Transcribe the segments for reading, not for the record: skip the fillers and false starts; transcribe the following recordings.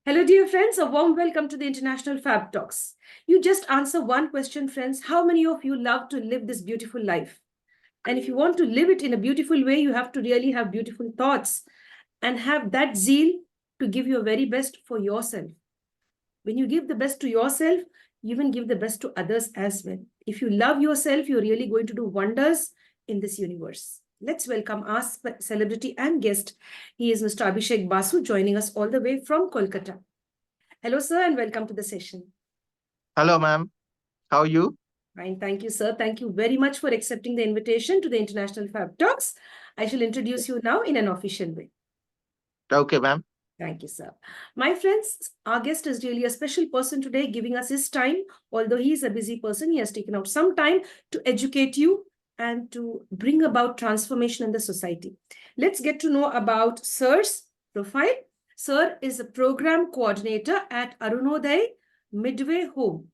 Hello, dear friends. A warm welcome to the International Fabtalks. You just answer one question, friends. How many of you love to live this beautiful life? And if you want to live it in a beautiful way, you have to really have beautiful thoughts and have that zeal to give your very best for yourself. When you give the best to yourself, you can give the best to others as well. If you love yourself, you're really going to do wonders in this universe. Let's welcome our celebrity and guest. He is Mr. Abhishek Basu, joining us all the way from Kolkata. Hello, sir, and welcome to the session. Hello, ma'am. How are you? Fine, thank you, sir. Thank you very much for accepting the invitation to the International Fab Talks. I shall introduce you now in an official way. Okay, ma'am. Thank you, sir. My friends, our guest is really a special person today, giving us his time. Although he is a busy person, he has taken out some time to educate you and to bring about transformation in the society. Let's get to know about Sir's profile. Sir is a program coordinator at Arunoday Midway Home,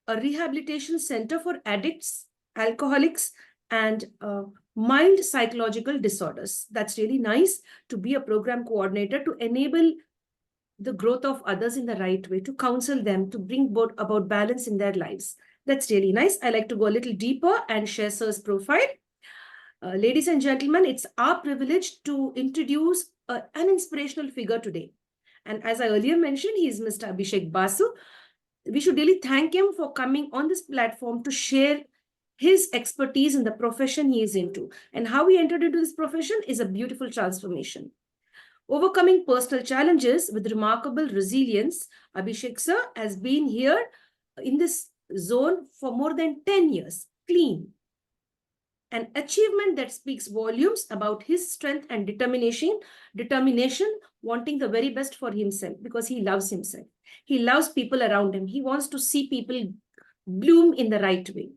a rehabilitation center for addicts, alcoholics, and mild psychological disorders. That's really nice to be a program coordinator to enable the growth of others in the right way, to counsel them, to bring about balance in their lives. That's really nice. I like to go a little deeper and share Sir's profile. Ladies and gentlemen, it's our privilege to introduce an inspirational figure today. And as I earlier mentioned, he is Mr. Abhishek Basu. We should really thank him for coming on this platform to share his expertise in the profession he is into. And how he entered into this profession is a beautiful transformation. Overcoming personal challenges with remarkable resilience, Abhishek sir has been here in this zone for more than 10 years, clean. An achievement that speaks volumes about his strength and determination, wanting the very best for himself because he loves himself. He loves people around him. He wants to see people bloom in the right way.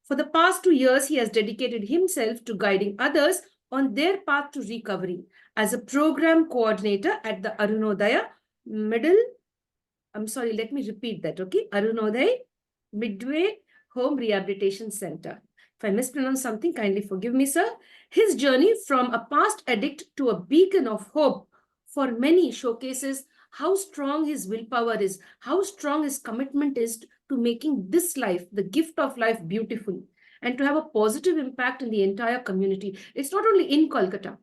For the past 2 years, he has dedicated himself to guiding others on their path to recovery as a program coordinator at the Arunodaya let me repeat that, okay? Arunoday Midway Home Rehabilitation Center. If I mispronounce something, kindly forgive me, sir. His journey from a past addict to a beacon of hope for many showcases how strong his willpower is, how strong his commitment is to making this life, the gift of life, beautiful and to have a positive impact in the entire community. It's not only in Kolkata.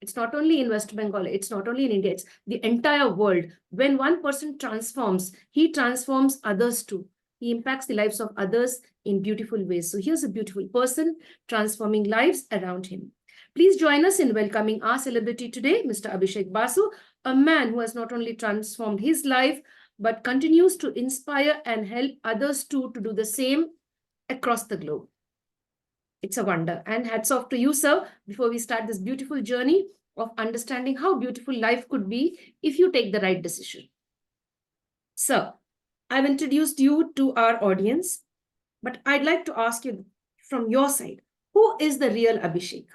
It's not only in West Bengal, it's not only in India, it's the entire world. When one person transforms, he transforms others too. He impacts the lives of others in beautiful ways. So here's a beautiful person transforming lives around him. Please join us in welcoming our celebrity today, Mr. Abhishek Basu, a man who has not only transformed his life, but continues to inspire and help others too to do the same across the globe. It's a wonder. And hats off to you, sir, before we start this beautiful journey of understanding how beautiful life could be if you take the right decision. Sir, I've introduced you to our audience, but I'd like to ask you from your side, who is the real Abhishek?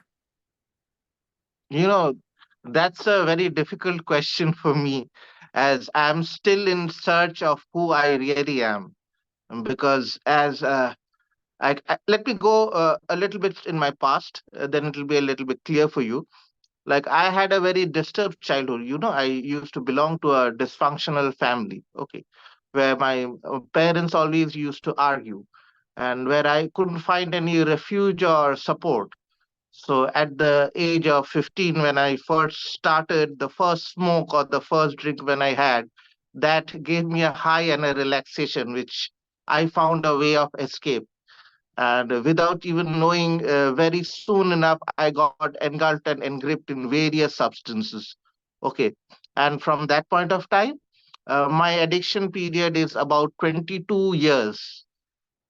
You know, that's a very difficult question for me as I'm still in search of who I really am. Because as let me go a little bit in my past, then it'll be a little bit clear for you. Like I had a very disturbed childhood. I used to belong to a dysfunctional family, okay, where my parents always used to argue and where I couldn't find any refuge or support. So at the age of 15, when I first started, the first smoke or the first drink when I had, that gave me a high and a relaxation, which I found a way of escape. And without even knowing, very soon enough, I got engulfed and engripped in various substances. Okay. And from that point of time, my addiction period is about 22 years.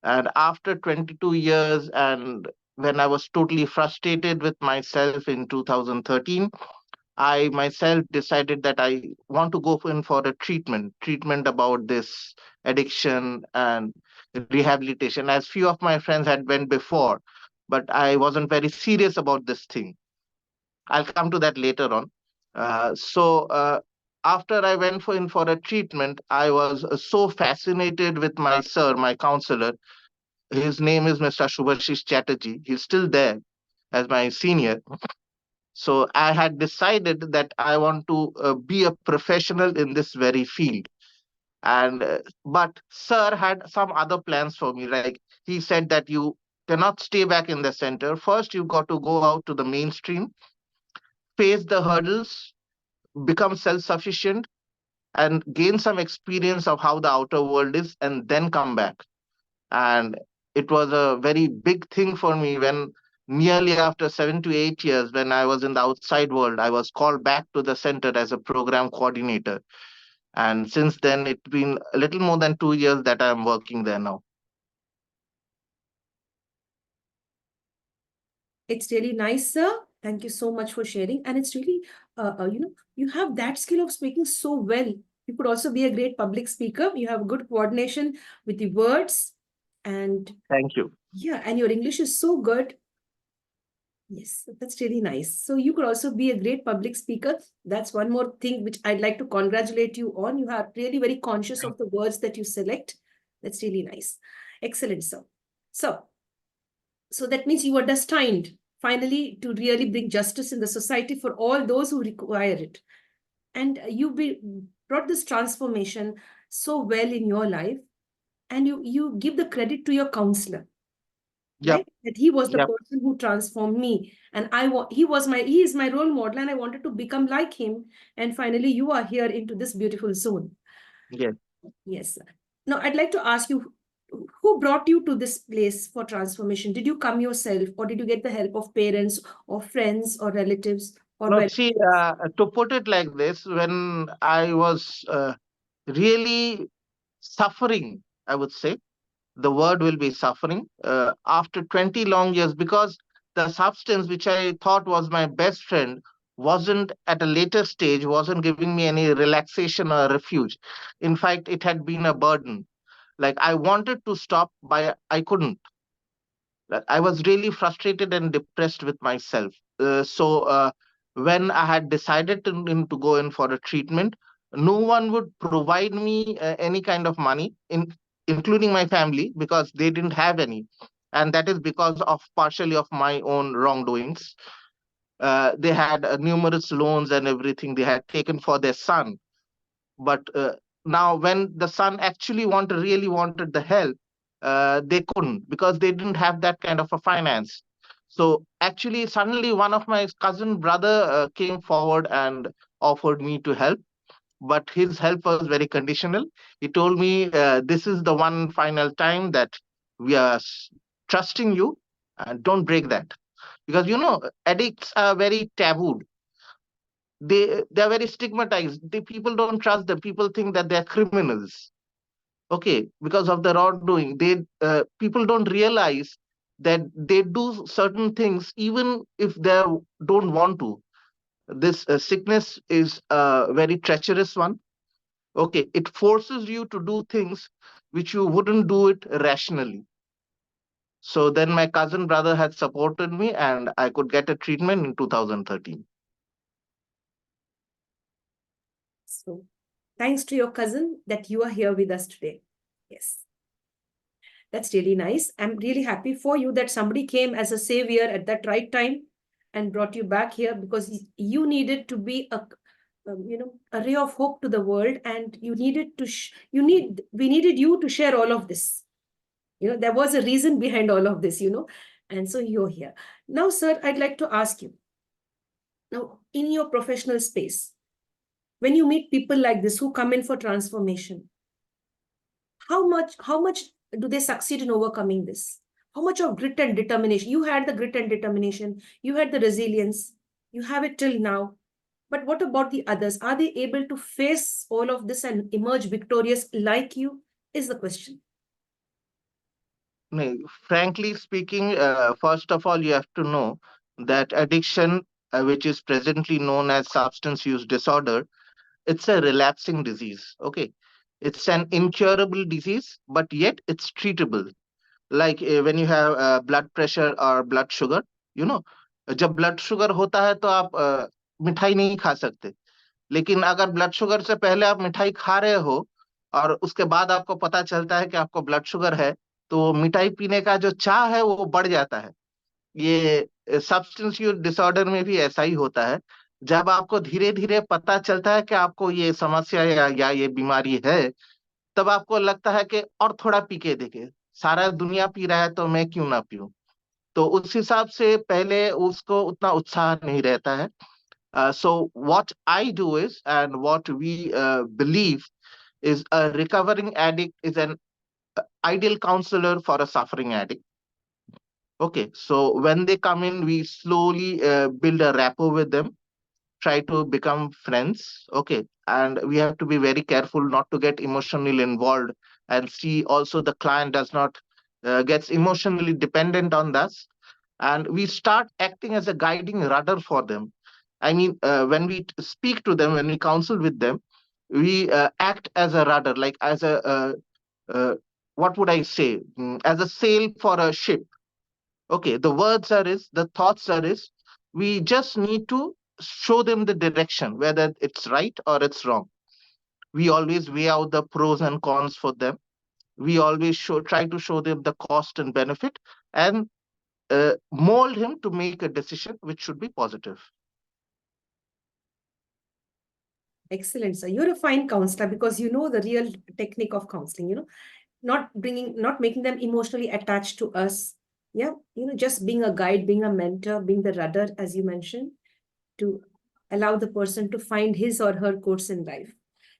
And after 22 years, and when I was totally frustrated with myself in 2013, I myself decided that I want to go in for a treatment about this addiction and rehabilitation, as few of my friends had went before, but I wasn't very serious about this thing. I'll come to that later on. So after I went in for a treatment, I was so fascinated with my sir, my counselor. His name is Mr. Shubhashish Chatterjee. He's still there as my senior. So I had decided that I want to be a professional in this very field. And but sir had some other plans for me. Like, he said that you cannot stay back in the center. First, you got to go out to the mainstream, face the hurdles, become self-sufficient, and gain some experience of how the outer world is, and then come back. And it was a very big thing for me when, nearly after 7 to 8 years, when I was in the outside world, I was called back to the center as a program coordinator. And since then, it's been a little more than 2 years that I'm working there now. It's really nice, sir. Thank you so much for sharing. And it's really, you have that skill of speaking so well. You could also be a great public speaker. You have good coordination with the words. And Thank you. yeah, and your English is so good. Yes, that's really nice. So you could also be a great public speaker. That's one more thing which I'd like to congratulate you on. You are really very conscious of the words that you select. That's really nice. Excellent, sir. So, so that means you are destined finally to really bring justice in the society for all those who require it. And brought this transformation so well in your life, and you give the credit to your counselor, Yep. right? That he was the Yep. person who transformed me, and he is my role model, and I wanted to become like him. And finally, you are here into this beautiful zone. Yes. Yes, sir. Now, I'd like to ask you, who brought you to this place for transformation? Did you come yourself, or did you get the help of parents, or friends, or relatives, or Now, well? see, to put it like this, when I was really suffering, I would say, the word will be suffering, after 20 long years, because the substance which I thought was my best friend wasn't, at a later stage, wasn't giving me any relaxation or refuge. In fact, it had been a burden. Like, I wanted to stop, but I couldn't. Like, I was really frustrated and depressed with myself. So when I had decided to go in for a treatment, no one would provide me any kind of money, including my family, because they didn't have any. And that is because of partially of my own wrongdoings. They had numerous loans and everything they had taken for their son. But now, when the son actually really wanted the help, they couldn't, because they didn't have that kind of a finance. So actually, suddenly one of my cousin brother came forward and offered me to help, but his help was very conditional. He told me, this is the one final time that we are trusting you, and don't break that. Because addicts are very tabooed. They are very stigmatized. People don't trust them. People think that they're criminals. Okay, because of the wrongdoing, people don't realize that they do certain things even if they don't want to. This sickness is a very treacherous one. Okay, it forces you to do things which you wouldn't do it rationally. So then my cousin brother had supported me, and I could get a treatment in 2013. So, thanks to your cousin that you are here with us today. Yes, that's really nice. I'm really happy for you that somebody came as a savior at that right time and brought you back here, because you needed to be a ray of hope to the world, and you needed to we needed you to share all of this. There was a reason behind all of this. And so you're here now. Sir, I'd like to ask you, now, in your professional space, when you meet people like this who come in for transformation, how much do they succeed in overcoming this? How much of grit and determination? You had the grit and determination, you had the resilience, you have it till now. But what about the others? Are they able to face all of this and emerge victorious like you, is the question. No, frankly speaking, first of all, you have to know that addiction, which is presently known as substance use disorder, it's a relapsing disease. Okay, it's an incurable disease, but yet it's treatable. Like when you have blood pressure or blood sugar, you know, जब blood sugar होता है तो आप मिठाई नहीं खा सकते. लेकिन अगर ब्लड शुगर से पहले आप मिठाई खा रहे हो और उसके बाद आपको पता चलता है कि आपको ब्लड शुगर है, तो मिठाई पीने का जो चाह है वो बढ़ जाता है. ये सब्सटेंस यूज डिसऑर्डर में भी ऐसा ही होता है। जब आपको धीरे धीरे पता चलता है कि आपको ये समस्या या ये बीमारी है, तब आपको लगता है कि और थोड़ा पी के देखे, सारा दुनिया पी रहा है तो मैं क्यों ना पीऊं। तो उस हिसाब से पहले उसको उतना उत्साह नहीं रहता है। So what I do is, and what we believe is, a recovering addict is an ideal counselor for a suffering addict. Okay, so when they come in, we slowly build a rapport with them, try to become friends. Okay, and we have to be very careful not to get emotionally involved, and see also the client does not gets emotionally dependent on us, and we start acting as a guiding rudder for them. I mean, when we speak to them, when we counsel with them, we act as a rudder, like as a what would I say, as a sail for a ship. Okay, the words are is, the thoughts are is, we just need to show them the direction, whether it's right or it's wrong. We always weigh out the pros and cons for them. We always try to show them the cost and benefit, and mold him to make a decision which should be positive. Excellent, sir. You're a fine counselor because you know the real technique of counseling, not making them emotionally attached to us. Yeah, just being a guide, being a mentor, being the rudder, as you mentioned, to allow the person to find his or her course in life.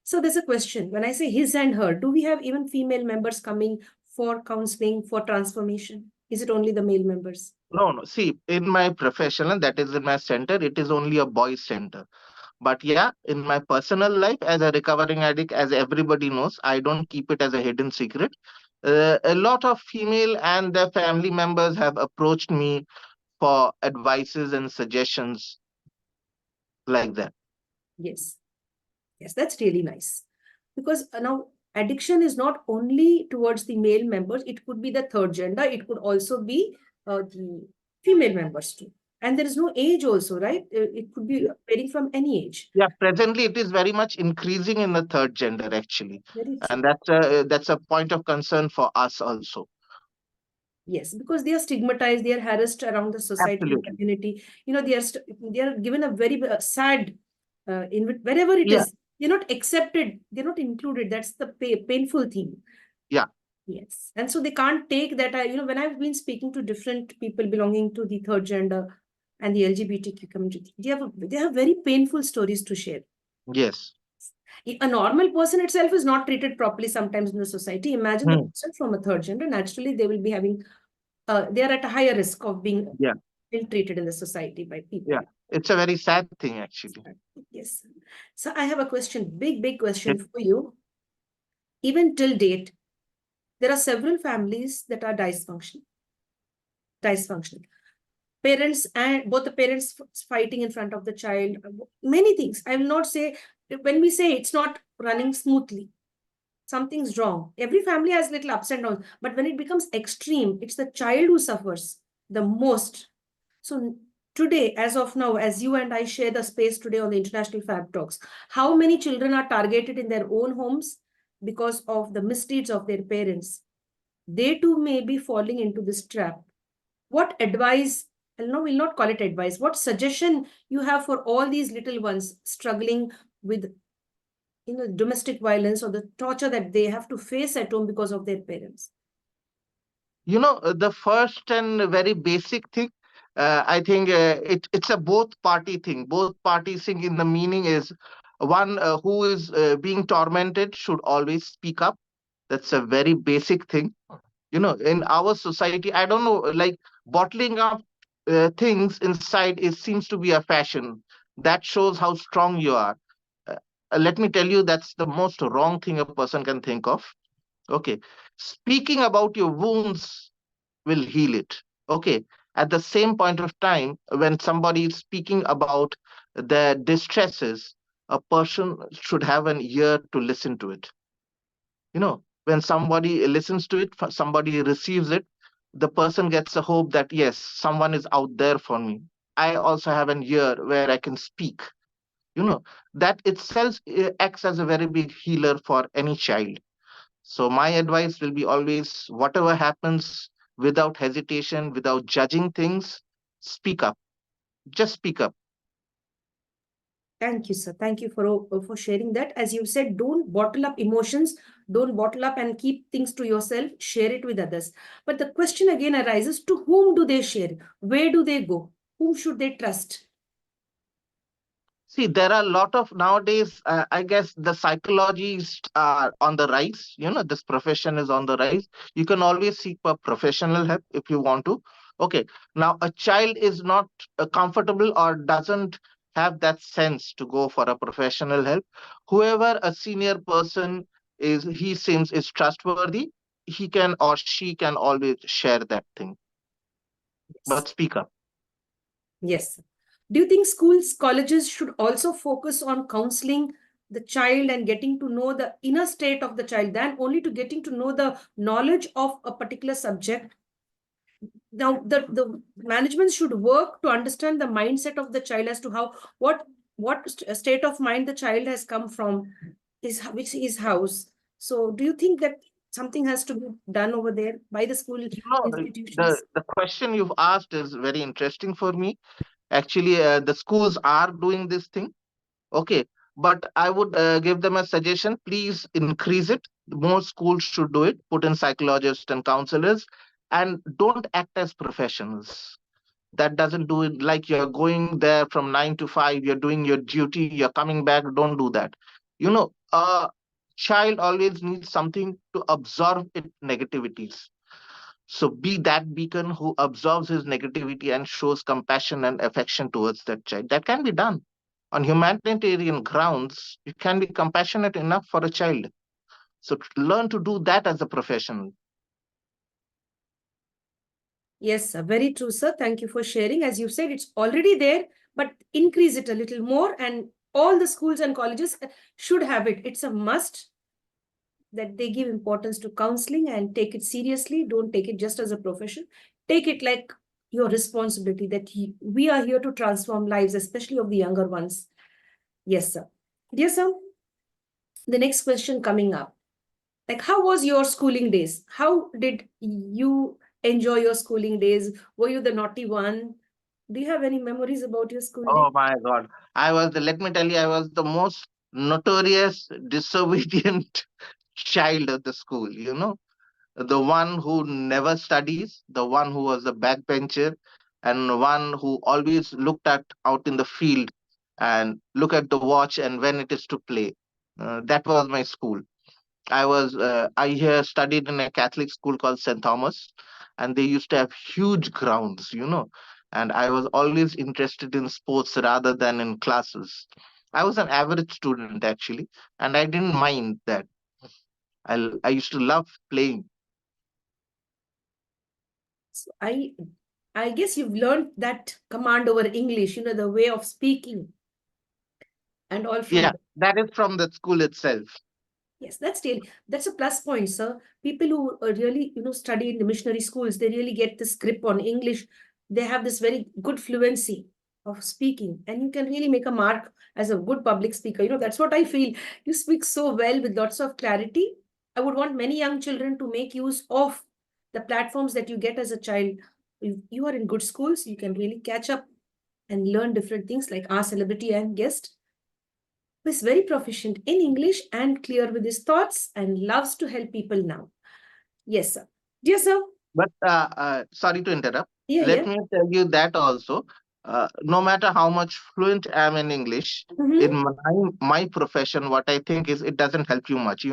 So there's a question. When I say his and her, do we have even female members coming for counseling, for transformation? Is it only the male members? No, no. See, in my profession, and that is in my center, it is only a boys' center. But yeah, in my personal life, as a recovering addict, as everybody knows, I don't keep it as a hidden secret. A lot of female and their family members have approached me for advices and suggestions like that. Yes. Yes, that's really nice. Because now addiction is not only towards the male members, it could be the third gender, it could also be the female members too. And there is no age also, right? It could be varying from any age. Yeah, presently it is very much increasing in the third gender actually, Very and true. that's a point of concern for us also. Yes, because they are stigmatized, they are harassed around the society and Absolutely. community. They are given a very sad, wherever it Yeah, is, they're not accepted, they're not included. That's the painful thing. yeah, Yes. And so they can't take that. When I've been speaking to different people belonging to the third gender and the LGBTQ community, they have very painful stories to share. yes. A normal person itself is not treated properly sometimes in the society. Imagine the Hmm. person from a third gender. Naturally, they will be having, they are at a higher risk of being Yeah, ill-treated in the society by people. yeah. It's a very sad thing actually. Yes. So I have a question, big Yeah. question for you. Even till date, there are several families that are dysfunctional. Parents and both the parents fighting in front of the child, many things. I will not say, when we say it's not running smoothly, something's wrong. Every family has little ups and downs, but when it becomes extreme, it's the child who suffers the most. So today, as of now, as you and I share the space today on the International Fab Talks, how many children are targeted in their own homes because of the misdeeds of their parents? They too may be falling into this trap. What advice, no, we'll not call it advice, what suggestion you have for all these little ones struggling with domestic violence or the torture that they have to face at home because of their parents? The first and very basic thing, I think it's a both party thing. Both parties thing in the meaning is, one who is being tormented should always speak up. That's a very basic thing. In our society, I don't know, like, bottling up things inside is seems to be a fashion. That shows how strong you are. Uh, Let me tell you, that's the most wrong thing a person can think of. Okay, speaking about your wounds will heal it. Okay, at the same point of time, when somebody is speaking about their distresses, a person should have an ear to listen to it. When somebody listens to it, somebody receives it, the person gets a hope that yes, someone is out there for me. I also have an ear where I can speak. you know that itself acts as a very big healer for any child. So my advice will be always, whatever happens, without hesitation, without judging things, Speak up. Just speak up. Thank you, sir. Thank you for sharing that. As you said, don't bottle up emotions, don't bottle up and keep things to yourself, share it with others. But the question again arises, to whom do they share? Where do they go? Whom should they trust? See, there are a lot of nowadays, I guess the psychologists are on the rise. This profession is on the rise. You can always seek for professional help if you want to. Okay. Now, a child is not comfortable or doesn't have that sense to go for a professional help. Whoever a senior person is, he seems is trustworthy, he can or she can always share that thing. Yes. But speak up. Yes. Do you think schools, colleges should also focus on counseling the child and getting to know the inner state of the child than only to getting to know the knowledge of a particular subject? Now, the management should work to understand the mindset of the child as to how what state of mind the child has come from, is which is house. So, do you think that something has to be done over there by the school You know, institutions? the question you've asked is very interesting for me. Actually, the schools are doing this thing. Okay. But I would give them a suggestion. Please increase it. More schools should do it. Put in psychologists and counselors, and don't act as professionals. That doesn't do it like you're going there from 9 to 5. You're doing your duty. You're coming back. Don't do that. A child always needs something to absorb its negativities. So be that beacon who absorbs his negativity and shows compassion and affection towards that child. That can be done. On humanitarian grounds, you can be compassionate enough for a child. So learn to do that as a professional. Yes, sir. Very true, sir. Thank you for sharing. As you said, it's already there, but increase it a little more, and all the schools and colleges should have it. It's a must that they give importance to counseling and take it seriously. Don't take it just as a profession. Take it like your responsibility that we are here to transform lives, especially of the younger ones. Yes, sir. Dear sir, the next question coming up. Like, how was your schooling days? How did you enjoy your schooling days? Were you the naughty one? Do you have any memories about your school days? Oh my God. Let me tell you, I was the most notorious disobedient child of the school, the one who never studies, the one who was a backbencher, and one who always looked at out in the field and look at the watch and when it is to play. That was my school. I here studied in a Catholic school called St. Thomas, and they used to have huge grounds, and I was always interested in sports rather than in classes. I was an average student actually, and I didn't mind that. I used to love playing. So I guess you've learned that command over English, the way of speaking and all from Yeah, there. that is from the school itself. Yes, that's a plus point, sir. People who really, study in the missionary schools, they really get this grip on English. They have this very good fluency of speaking, and you can really make a mark as a good public speaker. That's what I feel. You speak so well with lots of clarity. I would want many young children to make use of the platforms that you get as a child. If you are in good schools, you can really catch up and learn different things like our celebrity and guest who is very proficient in English and clear with his thoughts and loves to help people now. Yes, sir. Dear sir. But sorry to interrupt. Yeah, Let yeah. me tell you that also. No matter how much fluent I am in English, in Mm-hmm. my profession, what I think is it doesn't help you much,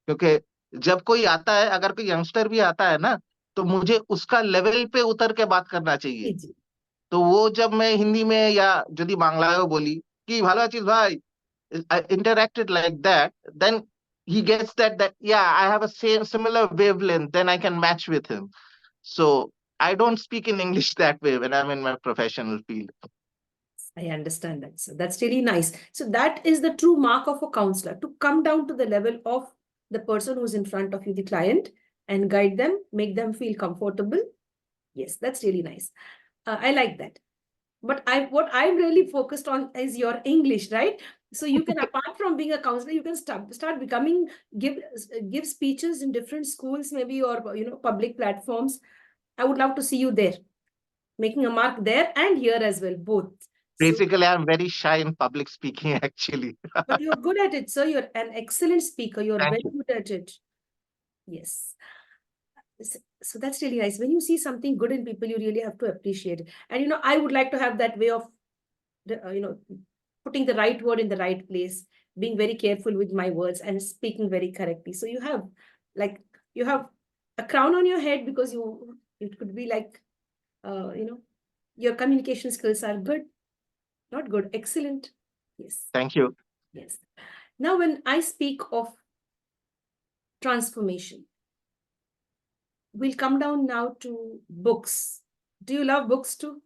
क्योंकि जब कोई आता है, अगर कोई youngster भी आता है ना, तो मुझे उसका लेवल पे उतर के बात करना चाहिए। जी, तो वो जब मैं हिंदी में या यदि बांग्लाয় बोली कि ভালো আছিস ভাই, I interacted like that, then he gets that yeah, I have a same similar wavelength, then I can match with him. So I don't speak in English that way when I'm in my professional field. I understand that. So that's really nice. So that is the true mark of a counselor, to come down to the level of the person who's in front of you, the client, and guide them, make them feel comfortable. Yes, that's really nice. I like that. But what I'm really focused on is your English, right? So you can, apart from being a counselor, you can start becoming, give speeches in different schools, maybe, or public platforms. I would love to see you there. making a mark there and here as well, both. So, Basically, I'm very shy in public speaking, actually. but you're good at it, sir. You're an excellent speaker. You're Thank very you. good at it. Yes. So that's really nice. When you see something good in people, you really have to appreciate it. And I would like to have that way of, putting the right word in the right place, being very careful with my words and speaking very correctly. So like, you have a crown on your head because it could be like, uh, you know, your communication skills are good, not good, excellent. Yes, Thank you. yes. Now, when I speak of transformation, we'll come down now to books. Do you love books too?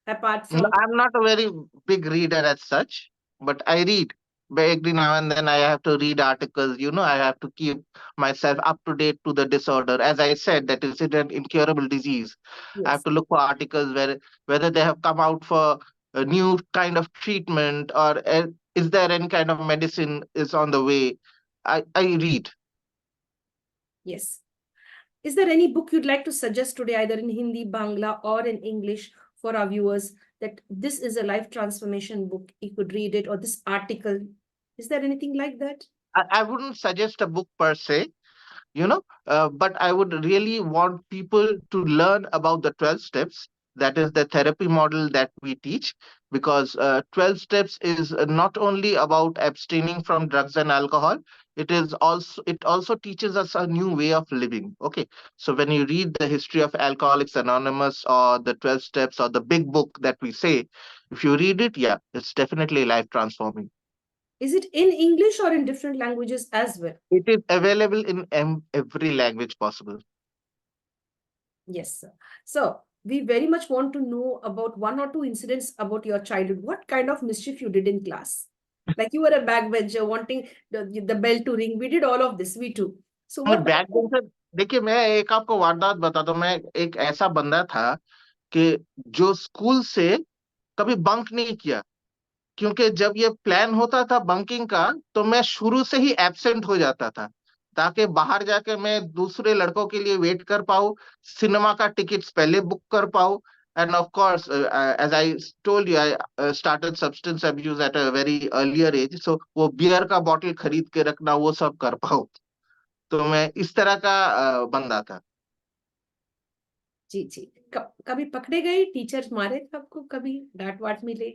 Apart No, from, I'm not a very big reader as such, but I read. Every now and then I have to read articles. I have to keep myself up to date to the disorder. As I said, that is it an incurable disease. I have yes, to look for articles whether they have come out for a new kind of treatment, or is there any kind of medicine is on the way. I read. yes. Is there any book you'd like to suggest today, either in Hindi, Bangla, or in English for our viewers, that this is a life transformation book? You could read it, or this article. Is there anything like that? I wouldn't suggest a book per se, but I would really want people to learn about the 12 steps. That is the therapy model that we teach, because 12 steps is not only about abstaining from drugs and alcohol. It also teaches us a new way of living. Okay, so when you read the history of Alcoholics Anonymous or the 12 steps or the big book that we say, if you read it, yeah, it's definitely life transforming. Is it in English or in different languages as well? It is available in every language possible. Yes, sir. So we very much want to know about one or two incidents about your childhood. What kind of mischief you did in class? Like you were a backbencher wanting the bell to ring. We did all of this, we too. So मैं what kind back of, bencher, देखिए मैं एक आपको वारदात बताता हूँ। मैं एक ऐसा बंदा था कि जो स्कूल से कभी बंक नहीं किया, क्योंकि जब ये प्लान होता था बंकिंग का, तो मैं शुरू से ही एब्सेंट हो जाता था, ताकि बाहर जाके मैं दूसरे लड़कों के लिए वेट कर पाऊँ, सिनेमा का टिकट्स पहले बुक कर पाऊँ। And of course, as I told you, I started substance abuse at a very earlier age, so वो बियर का बॉटल खरीद के रखना, वो सब कर पाऊँ। तो मैं इस तरह का बंदा था। जी जी, कभी पकड़े गए, टीचर मारे थे आपको, कभी डांट वाट मिले?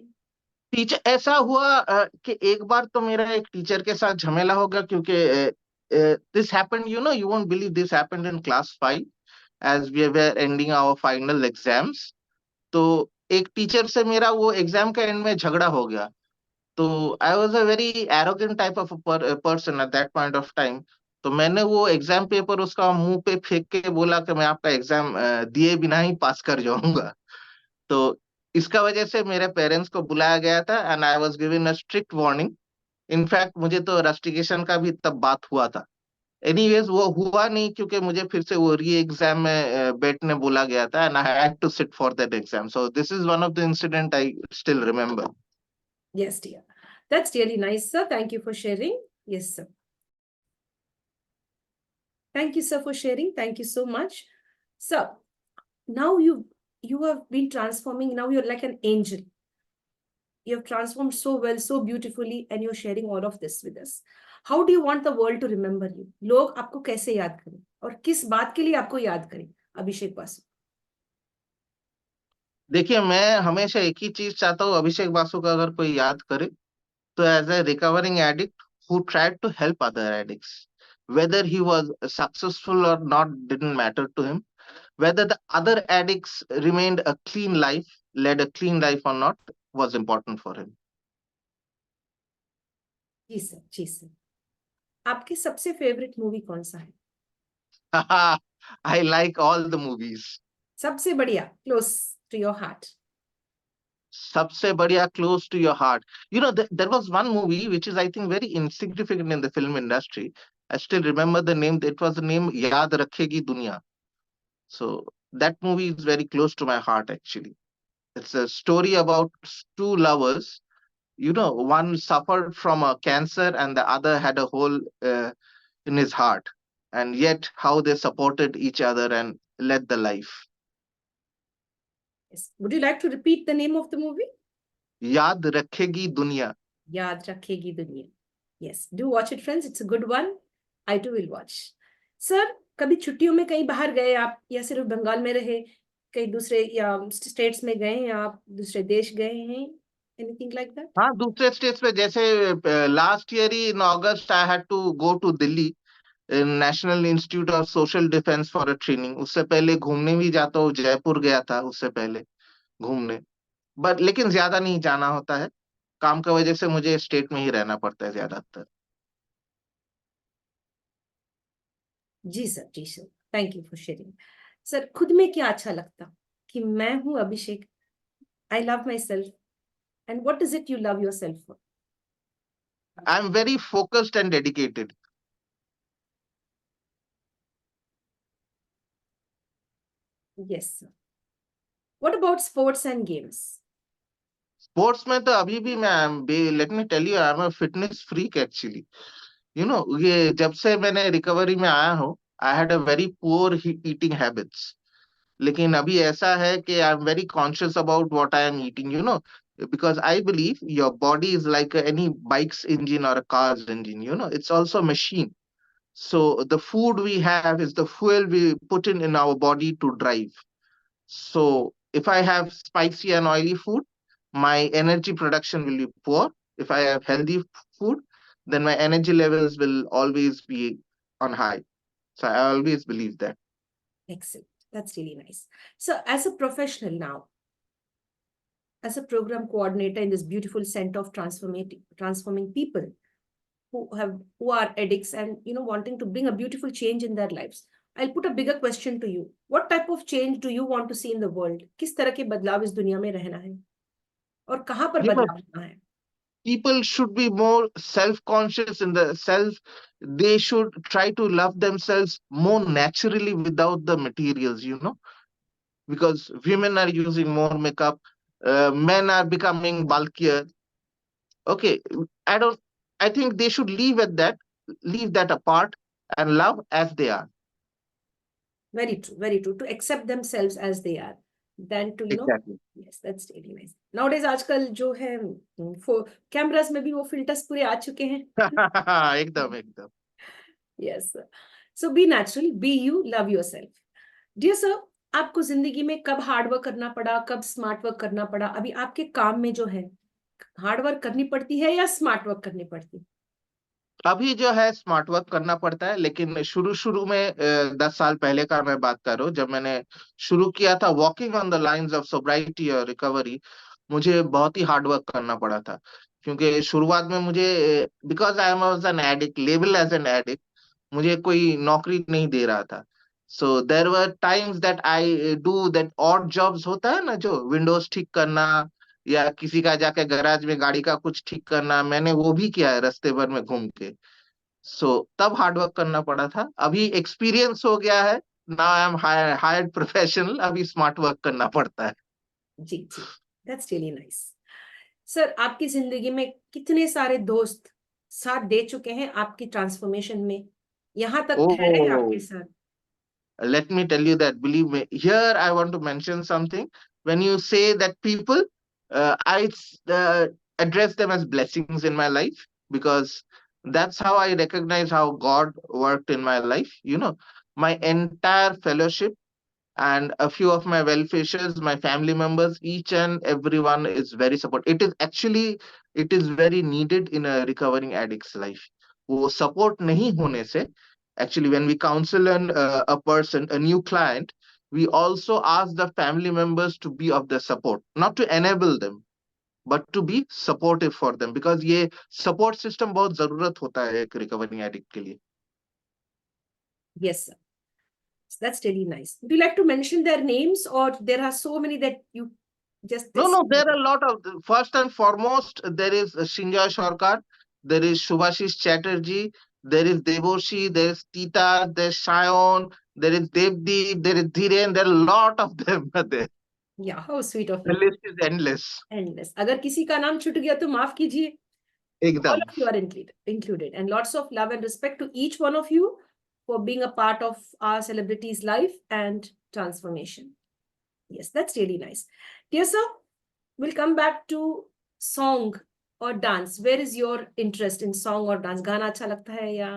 टीचर ऐसा हुआ कि एक बार तो मेरा एक टीचर के साथ झमेला हो गया, क्योंकि this happened, you won't believe, this happened in class 5 as we were ending our final exams. तो एक टीचर से मेरा वो एग्जाम के एंड में झगड़ा हो गया। तो I was a very arrogant type of person at that point of time. तो मैंने वो एग्जाम पेपर उसका मुंह पे फेंक के बोला कि मैं आपका एग्जाम दिए बिना ही पास कर जाऊंगा। तो इसका वजह से मेरे पेरेंट्स को बुलाया गया था, and I was given a strict warning. In fact मुझे तो रस्टिकेशन का भी तब बात हुआ था। एनीवेज वो हुआ नहीं, क्योंकि मुझे फिर से वो री एग्जाम में बैठने बोला गया था, and I had to sit for that exam. So this is one of the incident I still remember. Yes, dear. That's really nice, sir. Thank you for sharing. Yes, sir. Thank you, sir, for sharing. Thank you so much. So now you have been transforming. Now you're like an angel. You have transformed so well, so beautifully, and you're sharing all of this with us. How do you want the world to remember you? लोग आपको कैसे याद करें और किस बात के लिए आपको याद करें, अभिषेक बासु? देखिए, मैं हमेशा एक ही चीज चाहता हूँ अभिषेक बासु का अगर कोई याद करे, तो as a recovering addict who tried to help other addicts, whether he was successful or not didn't matter to him, whether the other addicts remained a clean life, led a clean life or not, was important for him. जी sir, जी sir. आपकी सबसे favourite movie कौन सा है? I like all the movies. सबसे बढ़िया, close to your heart? सबसे बढ़िया, close to your heart. There was one movie which is, I think, very insignificant in the film industry. I still remember the name. It was the name Yaad Rakhegi Dunya. So that movie is very close to my heart, actually. It's a story about two lovers. One suffered from a cancer and the other had a hole in his heart. And yet, how they supported each other and led the life. Yes. Would you like to repeat the name of the movie? याद रखेगी दुनिया. याद रखेगी दुनिया. Yes, do watch it, friends. It's a good one. I too will watch. Sir, कभी छुट्टियों में कहीं बाहर गए आप या सिर्फ बंगाल में रहे, कहीं दूसरे या स्टेट्स में गए या आप दूसरे देश गए हैं? Anything like that? हाँ, दूसरे स्टेट्स पे, जैसे लास्ट ईयर ही in August I had to go to Delhi national institute of social defence for a training. उससे पहले घूमने भी जाता हूँ, जयपुर गया था उससे पहले घूमने. बट लेकिन ज्यादा नहीं जाना होता है, काम की वजह से मुझे स्टेट में ही रहना पड़ता है ज्यादातर. जी सर, जी sir. Thank you for sharing. Sir, खुद में क्या अच्छा लगता कि मैं हूं Abhishek, I love my self, and what is it you love your self for? I am very focused and dedicated. Yes sir. What about sports and games? Sports में तो अभी भी मैं, let me tell you, I am a fitness freak actually. ये जब से मैंने recovery में आया हूँ, I had a very poor eating habits. लेकिन अभी ऐसा है कि आई am very conscious about what I am eating, because I believe your body is like any bike's engine or a car's engine, it's also a machine. So the food we have is the fuel we put in our body to drive. So if I have spicy and oily food, my energy production will be poor. If I have healthy food, then my energy levels will always be on high. So I always believe that. Excellent. That's really nice. So, as a professional now, as a program coordinator in this beautiful center of transforming people who are addicts and wanting to bring a beautiful change in their lives, I'll put a bigger question to you. What type of change do you want to see in the world? किस तरह के बदलाव इस दुनिया में रहना है और कहाँ पर You know, बदलाव होना है? people should be more self-conscious in the self. They should try to love themselves more naturally without the materials, because women are using more makeup, men are becoming bulkier. Okay, I don't. I think they should leave that apart, and love as they are. Very true, very true. To accept themselves as they are, than to Exactly. yes, that's really nice. Nowadays आजकल जो है cameras में भी वो filters पूरे आ चुके हैं. एकदम एकदम. Yes sir. So be natural, be you, love yourself. Dear sir, आपको जिंदगी में कब हार्ड वर्क करना पड़ा, कब स्मार्ट वर्क करना पड़ा? अभी आपके काम में जो है हार्ड वर्क करनी पड़ती है या स्मार्ट वर्क करनी पड़ती है? अभी जो है स्मार्ट वर्क करना पड़ता है, लेकिन शुरू शुरू में 10 साल पहले का मैं बात कर रहा हूँ, जब मैंने शुरू किया था walking on the lines of sobriety और रिकवरी, मुझे बहुत ही हार्ड वर्क करना पड़ा था. क्योंकि शुरुआत में मुझे, because I am an addict, label as an addict, मुझे कोई नौकरी नहीं दे रहा था. So there were times that I do that odd jobs, होता है ना, जो विंडोज ठीक करना या किसी का जाके गैराज में गाड़ी का कुछ ठीक करना, मैंने वो भी किया है रास्ते भर में घूम के. सो तब हार्ड वर्क करना पड़ा था. अभी एक्सपीरियंस हो गया है, now I am hired professional, अभी स्मार्ट वर्क करना पड़ता है. जी जी, दैट्स रियली नाइस. सर, आपकी जिंदगी में कितने सारे दोस्त साथ दे चुके हैं आपकी ट्रांसफॉर्मेशन में, यहाँ तक ठहरे हैं Oh, आपके साथ? let me tell you that, believe me, here I want to mention something. When you say that people, I uh, address them as blessings in my life, because that's how I recognize how God worked in my life. My entire fellowship and a few of my well-wishers, my family members, each and everyone is very supportive. It is very needed in a recovering addict's life. वो support नहीं होने से, actually, when we counsel a person, a new client, we also ask the family members to be of the support, not to enable them, but to be supportive for them, because ये support system बहुत जरूरत होता है एक recovering addict के लिए. Yes sir, that's really nice. Would you like to mention their names, or there are so many that you just No, no, there are a lot of. First and foremost, there is Shinjoy Sarkar, there is Shubhashish Chatterjee, there is Devoshi, there is Tita, there is Shayon, there is Devdeep, there is Dhiren. There are a lot of them are there. yeah, how sweet of The you. list is endless. Endless. अगर किसी का नाम छूट गया तो माफ कीजिए. All एकदम. of you are included, and lots of love and respect to each one of you for being a part of our celebrities' life and transformation. Yes, that's really nice. Dear sir, we'll come back to song or dance. Where is your interest in song or dance? गाना अच्छा लगता है या?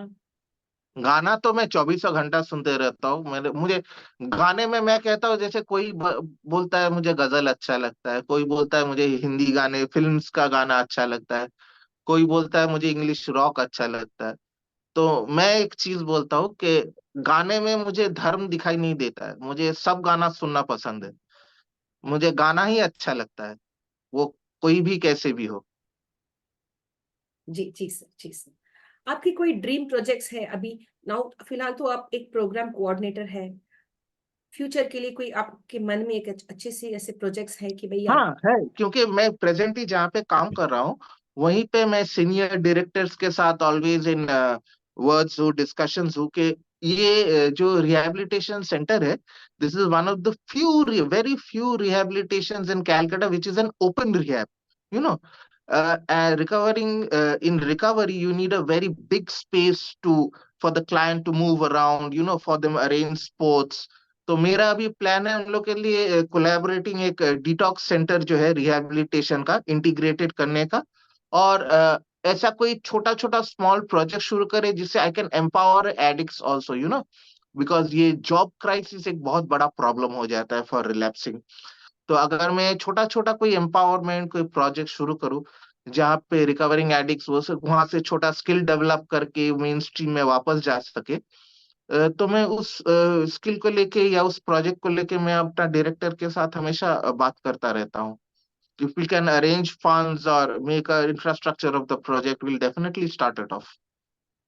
गाना तो मैं 24 घंटा सुनते रहता हूँ। मुझे गाने में मैं कहता हूँ, जैसे कोई बोलता है मुझे गजल अच्छा लगता है, कोई बोलता है मुझे हिंदी गाने फिल्म्स का गाना अच्छा लगता है, कोई बोलता है मुझे इंग्लिश रॉक अच्छा लगता है। तो मैं एक चीज बोलता हूँ कि गाने में मुझे धर्म दिखाई नहीं देता है, मुझे सब गाना सुनना पसंद है। मुझे गाना ही अच्छा लगता है, वो कोई भी कैसे भी हो। जी जी सर, जी सर। आपकी कोई ड्रीम प्रोजेक्ट्स है अभी? नाउ फिलहाल तो आप एक प्रोग्राम कोऑर्डिनेटर है। फ्यूचर के लिए कोई आपके मन में एक अच्छे से ऐसे प्रोजेक्ट्स है कि भाई आप? हाँ है, क्योंकि मैं प्रेजेंटली जहाँ पे काम कर रहा हूँ वहीं पे मैं सीनियर डायरेक्टर्स के साथ ऑलवेज इन वर्ड्स हूँ, डिस्कशंस हूँ कि ये जो रिहैबिलिटेशन सेंटर है, this is one of the few, very few rehabilitations in Calcutta which is an open rehab, you know. Recovering in recovery you need a very big space to for the client to move around, you know, for them arrange sports. तो मेरा अभी plan है उन लोग के लिए collaborating एक detox centre जो है रिहैबिलिटेशन का इंटीग्रेटेड करने का। और ऐसा कोई छोटा छोटा स्मॉल प्रोजेक्ट शुरू करे जिससे I can empower addicts also, you know, because ये जॉब क्राइसिस एक बहुत बड़ा प्रॉब्लम हो जाता है फॉर रिलैप्सिंग। तो अगर मैं छोटा छोटा कोई एम्पावरमेंट कोई प्रोजेक्ट शुरू करूँ जहाँ पे रिकवरिंग एडिक्ट्स वो वहां से छोटा स्किल डेवलप करके मेन स्ट्रीम में वापस जा सके, तो मैं उस स्किल को लेके या उस प्रोजेक्ट को लेके मैं अपना डायरेक्टर के साथ हमेशा बात करता रहता हूँ। If we can arrange funds और make a infrastructure of the project, will definitely start it off.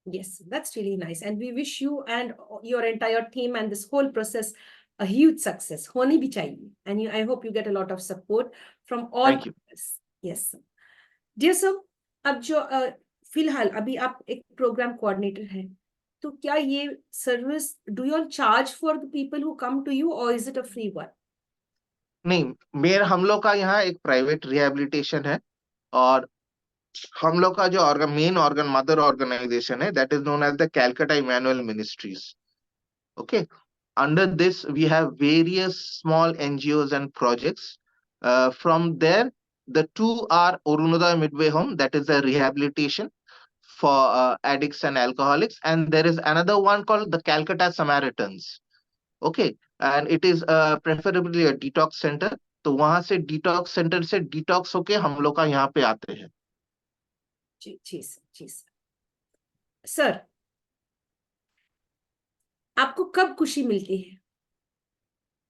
Yes, that's really nice. And we wish you and your entire team and this whole process a huge success. Honi bhi chahiye. And I hope you get a lot of support from all thank you. partners. Yes, sir. Dear sir, अब जो फिलहाल अभी आप एक programme coordinator हैं, तो क्या ये service do you all charge for the people who come to you और is it a free one? नहीं, मेरे हम लोग का यहाँ एक प्राइवेट रिहैबिलिटेशन है। और हम लोग का जो organ main organ mother organisation है that is known as the Calcutta Emmanuel ministries. Okay. Under this, we have various small NGOs and projects. From there, the two are Arunoday Midway Home, that is a rehabilitation for addicts and alcoholics, and there is another one called the Calcutta Samaritans. Okay, and it is preferably a detox center. तो वहां से detox centre से detox होके हम लोग का यहाँ पे आते हैं। जी जी सर, जी सर। सर, आपको कब खुशी मिलती है?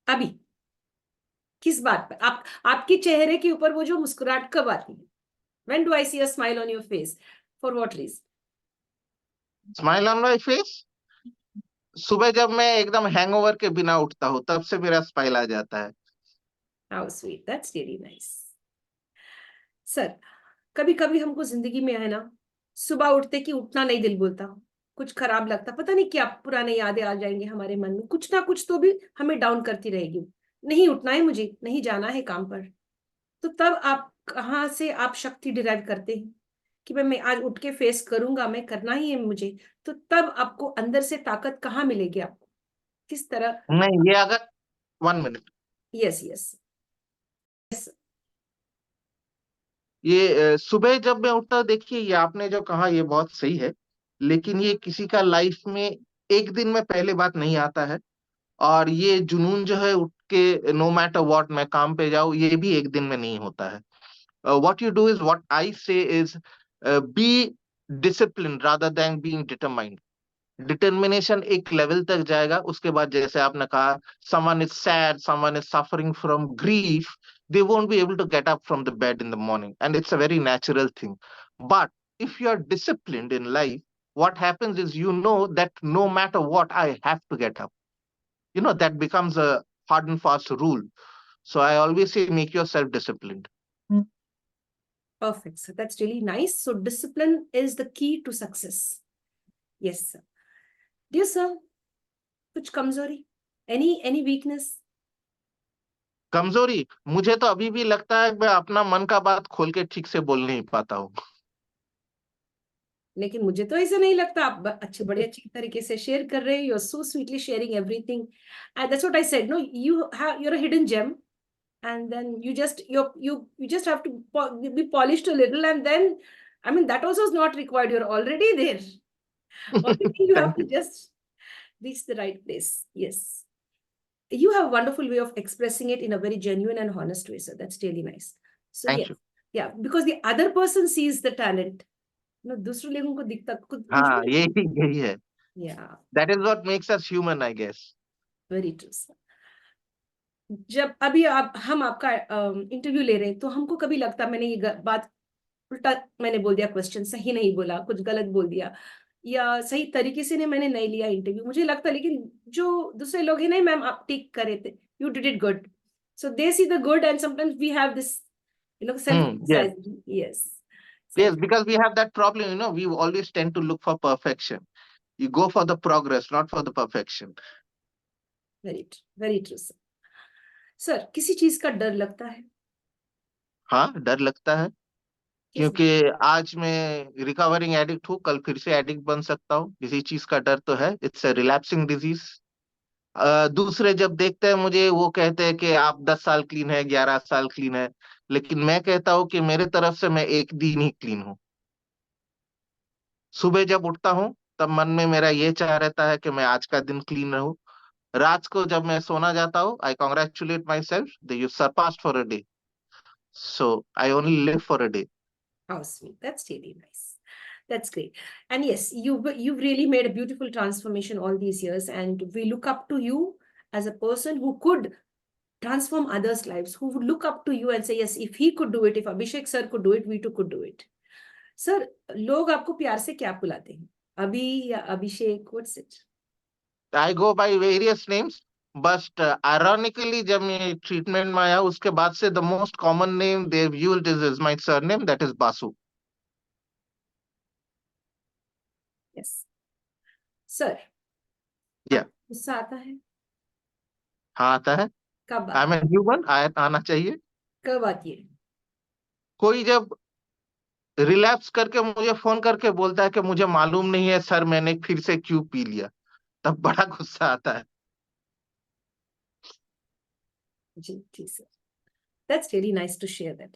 अभी किस बात पर आप, आपके चेहरे के ऊपर वो जो मुस्कुराहट कब आती है? When do I see a smile on your face? For what reason? Smile on my face, सुबह जब मैं एकदम हैंगओवर के बिना उठता हूँ तब से मेरा स्माइल आ जाता है। How sweet. That's really nice. Sir, कभी कभी हमको जिंदगी में है ना, सुबह उठते कि उठना नहीं दिल बोलता, कुछ खराब लगता, पता नहीं क्या पुराने यादें आ जाएंगे हमारे मन में, कुछ ना कुछ तो भी हमें डाउन करती रहेगी। नहीं उठना है मुझे, नहीं जाना है काम पर। तो तब आप कहाँ से आप शक्ति डिराइव करते हैं कि भाई मैं आज उठ के फेस करूंगा, मैं करना ही है मुझे? तो तब आपको अंदर से ताकत कहाँ मिलेगी आपको? किस तरह? नहीं, ये अगर 1 मिनट, यस यस यस। ये सुबह जब मैं उठता हूं, देखिए ये आपने जो कहा ये बहुत सही है, लेकिन ये किसी का लाइफ में एक दिन में पहले बात नहीं आता है। और ये जुनून जो है उठ के नो मैटर व्हाट मैं काम पे जाऊं, ये भी एक दिन में नहीं होता है। What you do is what I say is be discipline rather than being determined. Determination एक लेवल तक जाएगा, उसके बाद जैसे आपने कहा, someone is sad, someone is suffering from grief, they won't be able to get up from the bed in the morning, and it's a very natural thing. But if you are disciplined in life, what happens is, you know that no matter what, I have to get up. You know, that becomes a hard and fast rule. So I always say, make yourself disciplined. Perfect, sir. That's really nice. So discipline is the key to success. Yes, sir. Dear sir, कुछ कमजोरी? Any weakness? कमजोरी, मुझे तो अभी भी लगता है मैं अपना मन का बात खोल के ठीक से बोल नहीं पाता हूँ। लेकिन मुझे तो ऐसा नहीं लगता, आप अच्छे बड़े अच्छी तरीके से शेयर कर रहे हैं। You are so sweetly sharing everything, and that's what I said, no, you have, you are a hidden gem. and then you just have to be polished a little, and then, I mean, that also is not required. You're already there. Only thing, you have Thank to you. just reach the right place. Yes. You have a wonderful way of expressing it in a very genuine and honest way, sir. That's really nice. So Thank yes, you. yeah, because the other person sees the talent. No, दूसरे लोगों को दिखता खुद हाँ, मुझे. यही यही है. Yeah, That is what makes us human, I guess. very true, sir. जब अभी आप हम आपका इंटरव्यू ले रहे हैं, तो हमको कभी लगता मैंने ये बात उल्टा मैंने बोल दिया, क्वेश्चन सही नहीं बोला, कुछ गलत बोल दिया, या सही तरीके से ने मैंने नहीं लिया इंटरव्यू, मुझे लगता, लेकिन जो दूसरे लोग हैं, नहीं मैम आप ठीक कर रहे थे, you did it good, so they see the good, and sometimes we have this self Yes. Criticising. Yes. Yes, self. because we have that problem, we always tend to look for perfection. You go for the progress, not for the perfection. Very true sir. Sir, किसी चीज का डर लगता है? हाँ, डर लगता है. किस? क्योंकि आज मैं रिकवरिंग एडिक्ट हूँ, कल फिर से एडिक्ट बन सकता हूँ. इसी चीज का डर तो है. It's a relapsing disease. दूसरे जब देखते हैं मुझे, वो कहते हैं कि आप 10 साल क्लीन है, 11 साल क्लीन है. लेकिन मैं कहता हूँ कि मेरे तरफ से मैं एक दिन ही क्लीन हूँ. सुबह जब उठता हूँ, तब मन में मेरा ये चाह रहता है कि मैं आज का दिन क्लीन रहूं. रात को जब मैं सोना जाता हूँ, I congratulate my self that you surpassed for a day. So I only live for a day. How sweet. That's really nice. That's great. And yes, you've really made a beautiful transformation all these years, and we look up to you as a person who could transform others' lives, who would look up to you and say, yes, if he could do it, if Abhishek sir could do it, we too could do it. Sir, लोग आपको प्यार से क्या बुलाते हैं? अभी या अभिषेक? What's it? I go by various names. But ironically जब मैं ट्रीटमेंट में आया, उसके बाद से the most common name they used is my surname, that is Basu. Yes. Sir, या. आपको गुस्सा आता है? हाँ, आता है. कब आई आता एम है? ए ह्यूमन, आना चाहिए. कब आती है? कोई जब रिलैप्स करके मुझे फोन करके बोलता है कि मुझे मालूम नहीं है सर, मैंने फिर से क्यों पी लिया, तब बड़ा गुस्सा आता है. जी जी sir. That's really nice to share that.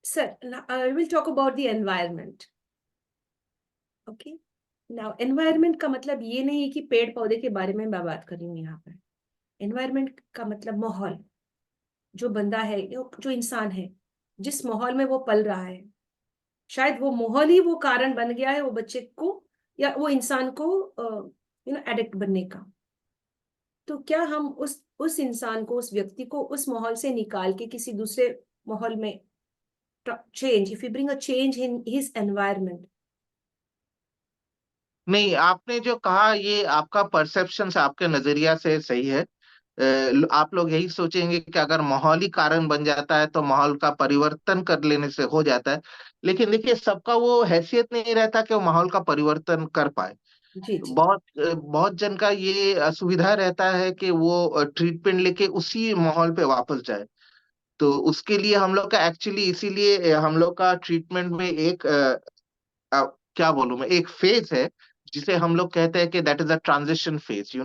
Sir, now I will talk about the environment. Okay. Now environment का मतलब ये नहीं है कि पेड़ पौधे के बारे में मैं बात कर रही हूँ यहाँ पर. एनवायरनमेंट का मतलब माहौल. जो बंदा है, जो इंसान है, जिस माहौल में वो पल रहा है, शायद वो माहौल ही वो कारण बन गया है वो बच्चे को या वो इंसान को एडिक्ट बनने का. तो क्या हम उस इंसान को, उस व्यक्ति को उस माहौल से निकाल के किसी दूसरे माहौल में change, if you bring a change in his environment. नहीं, आपने जो कहा ये आपका परसेप्शन से, आपके नजरिया से सही है. आप लोग यही सोचेंगे कि अगर माहौल ही कारण बन जाता है तो माहौल का परिवर्तन कर लेने से हो जाता है. लेकिन देखिए, सबका वो हैसियत नहीं रहता कि वो माहौल का परिवर्तन कर पाए. जी जी. बहुत जन का ये असुविधा रहता है कि वो ट्रीटमेंट लेके उसी माहौल पे वापस जाए. तो उसके लिए हम लोग का एक्चुअली, इसीलिए हम लोग का ट्रीटमेंट में एक क्या बोलूं मैं, एक फेज है जिसे हम लोग कहते हैं कि that is a transition phase.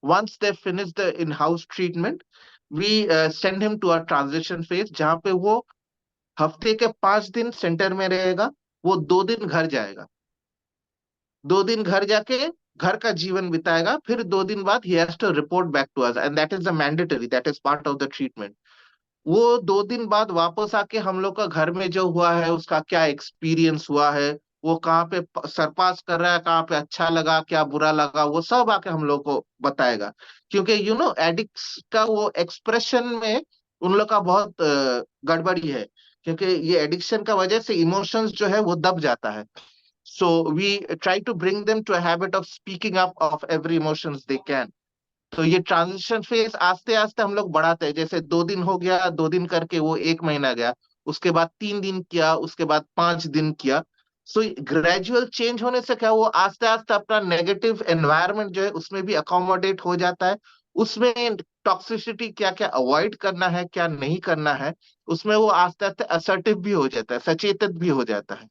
Once they finish the in house treatment, we send him to a transition phase, जहाँ पे वो हफ्ते के 5 दिन सेंटर में रहेगा. वो 2 दिन घर जाएगा. 2 दिन घर जाके घर का जीवन बिताएगा. फिर 2 दिन बाद ही has to report back to us, and that is the mandatory, that is part of the treatment. वो 2 दिन बाद वापस आके हम लोग का घर में जो हुआ है, उसका क्या एक्सपीरियंस हुआ है, वो कहाँ पे सरपास कर रहा है, कहाँ पे अच्छा लगा, क्या बुरा लगा, वो सब आके हम लोग को बताएगा. क्योंकि एडिक्ट्स का वो एक्सप्रेशन में उन लोग का बहुत गड़बड़ी है. क्योंकि ये एडिक्शन का वजह से इमोशंस जो है वो दब जाता है. So we try to bring them to a habit of speaking up of every emotions they can. तो ये ट्रांजिशन फेज आस्ते आस्ते हम लोग बढ़ाते हैं. जैसे 2 दिन हो गया, 2 दिन करके वो 1 महीना गया, उसके बाद 3 दिन किया, उसके बाद 5 दिन किया. सो ग्रेजुअल चेंज होने से क्या, वो आस्ते आस्ते अपना नेगेटिव एनवायरनमेंट जो है उसमें भी अकोमोडेट हो जाता है. उसमें टॉक्सिसिटी क्या क्या अवॉइड करना है, क्या नहीं करना है, उसमें वो आस्ते आस्ते असर्टिव भी हो जाता है, सचेतन भी हो जाता है.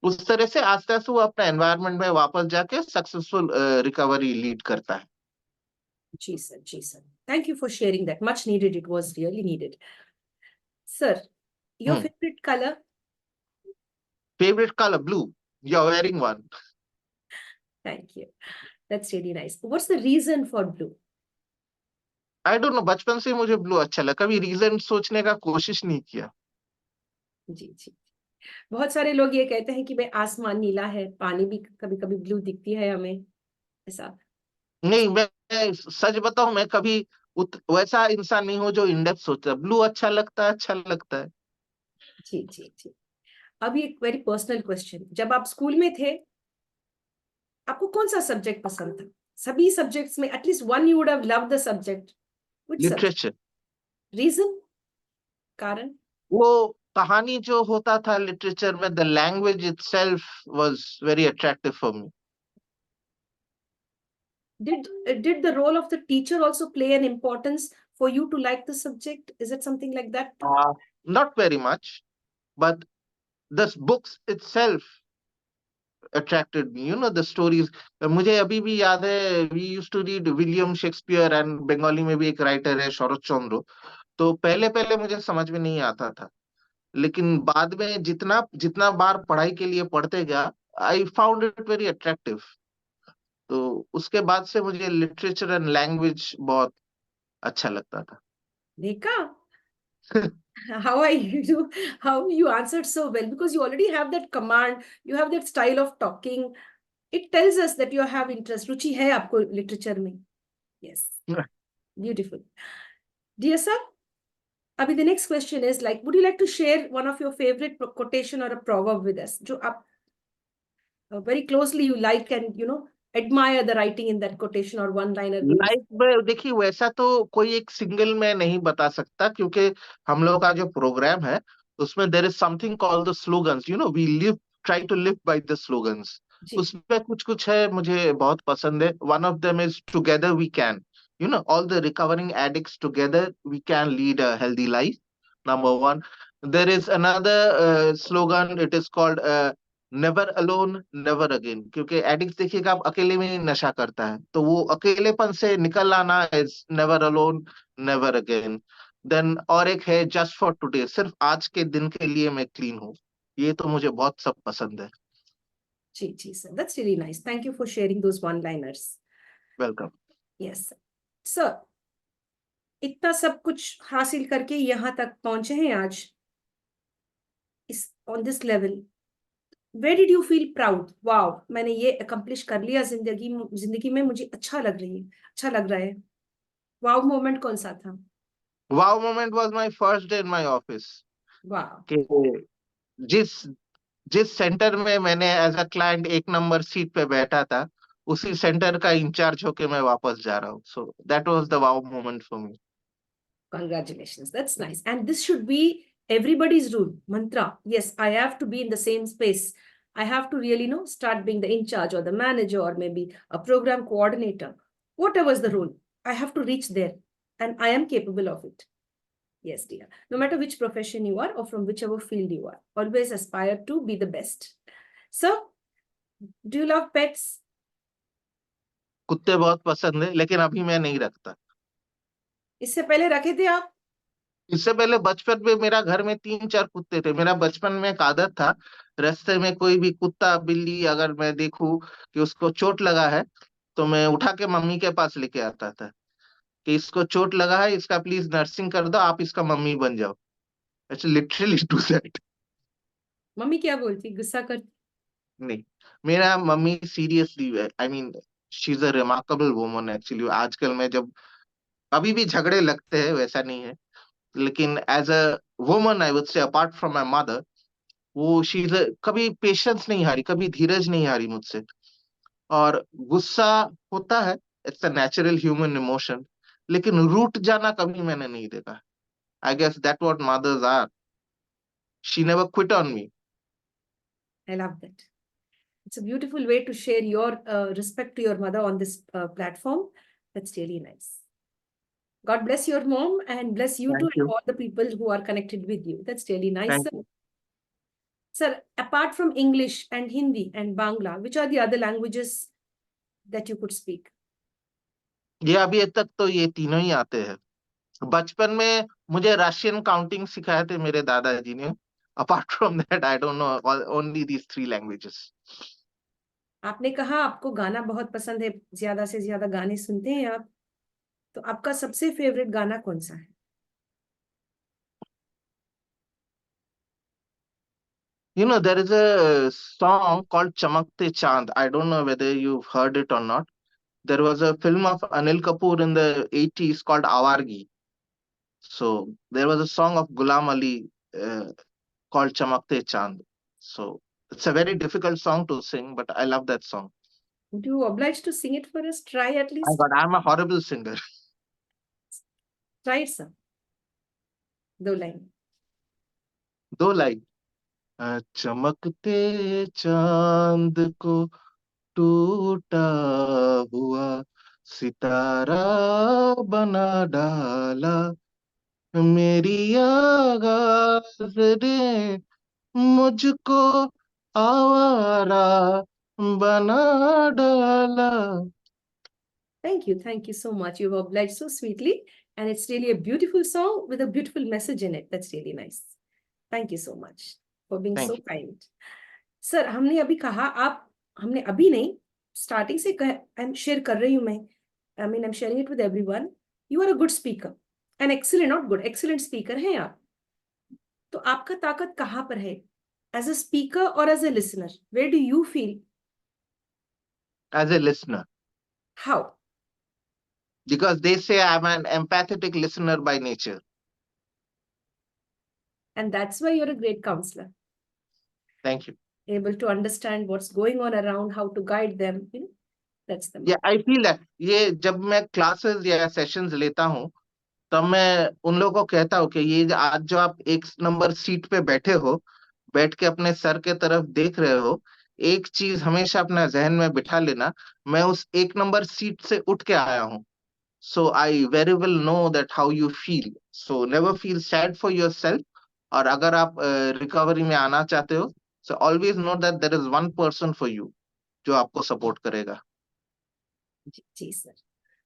उस तरह से आस्ते आस्ते वो अपना एनवायरनमेंट में वापस जाके सक्सेसफुल रिकवरी लीड करता है. जी सर, जी sir. Thank you for sharing that. Much needed. It was really needed. Sir, your Hmm. favorite color? Favorite color, blue. You're wearing one. Thank you. That's really nice. What's the reason for blue? I don't know, बचपन से मुझे blue अच्छा लगा, कभी reason सोचने का कोशिश नहीं किया। जी जी. बहुत सारे लोग ये कहते हैं कि भाई आसमान नीला है, पानी भी कभी कभी ब्लू दिखती है हमें, ऐसा. नहीं, मैं सच बताऊं, मैं कभी वैसा इंसान नहीं हूं जो इन डेप्थ सोचता है। ब्लू अच्छा लगता है, अच्छा लगता है। जी जी जी. अभी एक वेरी पर्सनल क्वेश्चन. जब आप स्कूल में थे, आपको कौन सा सब्जेक्ट पसंद था? सभी सब्जेक्ट्स में at least one you would have loved the subject. Which subject? Literature. Reason? कारण? वो कहानी जो होता था लिटरेचर में, the language itself was very attractive for me. Did the role of the teacher also play an importance for you to like the subject? Is it something like that too? Not very much, but the books itself attracted me, the stories। मुझे अभी भी याद है, we used to read William Shakespeare, and Bengali में भी एक writer है शरत चंद्र। तो पहले पहले मुझे समझ में नहीं आता था, लेकिन बाद में जितना जितना बार पढ़ाई के लिए पढ़ते गया, I found it very attractive. तो उसके बाद से मुझे लिटरेचर एंड लैंग्वेज बहुत अच्छा लगता था। देखा. How are you? How you answered so well, because you already have that command, you have that style of talking. It tells us that you have interest. रुचि है आपको literature में. Yes, beautiful. Dear sir, अभी the next question is like, would you like to share one of your favorite quotation or a proverb with us, जो आप very closely you like and admire the writing in that quotation or one liner with us? Life में देखिए, वैसा तो कोई एक single में नहीं बता सकता, क्योंकि हम लोग का जो प्रोग्राम है उसमें there is something called the slogans, we live, try to live by the slogans. जी. उसमें कुछ कुछ है मुझे बहुत पसंद है। One of them is together we can, all the recovering addicts together we can lead a healthy life, number one. There is another slogan, it is called never alone never again, क्योंकि addict देखिएगा, आप अकेले में ही नशा करता है, तो वो अकेलेपन से निकल आना is never alone never again. Then और एक है जस्ट फॉर टुडे, सिर्फ आज के दिन के लिए मैं क्लीन हूँ। ये तो मुझे बहुत सब पसंद है। जी जी sir, that's really nice. Thank you for sharing those one liners. Welcome. Yes sir. इतना सब कुछ हासिल करके यहाँ तक पहुंचे हैं आज, इस on this level, where did you feel proud? Wow, मैंने ये अकम्प्लिश कर लिया जिंदगी में, मुझे अच्छा लग रही है, अच्छा लग रहा है. वाओ मोमेंट कौन सा था? Wow moment was my first day in my office. वाह. कि जिस जिस सेंटर में मैंने एज अ क्लाइंट एक नंबर सीट पे बैठा था, उसी सेंटर का इंचार्ज होके मैं वापस जा रहा हूँ। So that was the wow moment for me. Congratulations. That's nice. And this should be everybody's rule, mantra. Yes, I have to be in the same space. I have to really start being the in charge or the manager or maybe a program coordinator. Whatever's the role, I have to reach there and I am capable of it. Yes, dear. No matter which profession you are or from whichever field you are, always aspire to be the best. So, do you love pets? कुत्ते बहुत पसंद है, लेकिन अभी मैं नहीं रखता। इससे पहले रखे थे आप? इससे पहले बचपन में मेरा घर में 3-4 कुत्ते थे। मेरा बचपन में एक आदत था, रास्ते में कोई भी कुत्ता बिल्ली अगर मैं देखूं कि उसको चोट लगा है, तो मैं उठा के मम्मी के पास लेके आता था कि इसको चोट लगा है, इसका प्लीज नर्सिंग कर दो, आप इसका मम्मी बन जाओ। अच्छा, लिटरली डू दैट। मम्मी क्या बोलती, गुस्सा करती? नहीं, मेरा mummy seriously, I mean, she is a remarkable woman actually. आजकल में जब अभी भी झगड़े लगते हैं, वैसा नहीं है, लेकिन as a woman I would say apart from my mother, वो शीज कभी पेशेंस नहीं हारी, कभी धीरज नहीं हारी मुझसे। और गुस्सा होता है, it's a natural human emotion, लेकिन रूठ जाना कभी मैंने नहीं देखा। I guess that what mothers are. She never quit on me. I love that. It's a beautiful way to share your respect to your mother on this platform. That's really nice. God bless your mom and bless you too thank and you. all the people who are connected with you. That's really nice. Thank Sir, you. sir, apart from English and Hindi and Bangla, which are the other languages that you could speak? ये अभी तक तो ये तीनों ही आते हैं। बचपन में मुझे रशियन काउंटिंग सिखाए थे मेरे दादाजी ने। Apart from that I don't know, only these three languages. आपने कहा आपको गाना बहुत पसंद है, ज्यादा से ज्यादा गाने सुनते हैं आप, तो आपका सबसे फेवरेट गाना कौन सा है? You know, there is a song called Chamakte Chand. I don't know whether you've heard it or not. There was a film of Anil Kapoor in the 80s called Awargi. So there was a song of Gulam Ali called Chamakte Chand. So it's a very difficult song to sing, but I love that song. Do you oblige to sing it for us? Try at My least. God, I'm a horrible singer. Try it, sir. दो line. दो line. चमकते चांद को टूटा हुआ सितारा बना डाला, मेरी आवाज ने मुझको आवारा बना डाला। Thank you so much. You've obliged so sweetly, and it's really a beautiful song with a beautiful message in it. That's really nice. Thank you so much for being thank so you. kind. Sir, हमने अभी कहा आप, हमने अभी नहीं, starting से कह, I am share कर रही हूँ मैं, I mean I am sharing it with everyone. You are a good speaker, an excellent, not good, excellent speaker हैं आप. तो आपका ताकत कहाँ पर है? एज अ स्पीकर और as a listener, where do you feel? As a listener, how? Because they say I am an empathetic listener by nature. And that's why you are a great counsellor, thank you. able to understand what's going on around, how to guide them. That's the ये mark. I feel है, ये जब मैं classes या sessions लेता हूँ तब मैं उन लोगों को कहता हूँ कि ये आज जो आप एक नंबर सीट पे बैठे हो, बैठ के अपने सर के तरफ देख रहे हो, एक चीज हमेशा अपना जहन में बिठा लेना, मैं उस एक नंबर सीट से उठ के आया हूँ। So I very well know that how you feel, so never feel sad for yourself. और अगर आप रिकवरी में आना चाहते हो, so always know that there is one person for you जो आपको सपोर्ट करेगा। Ji, sir.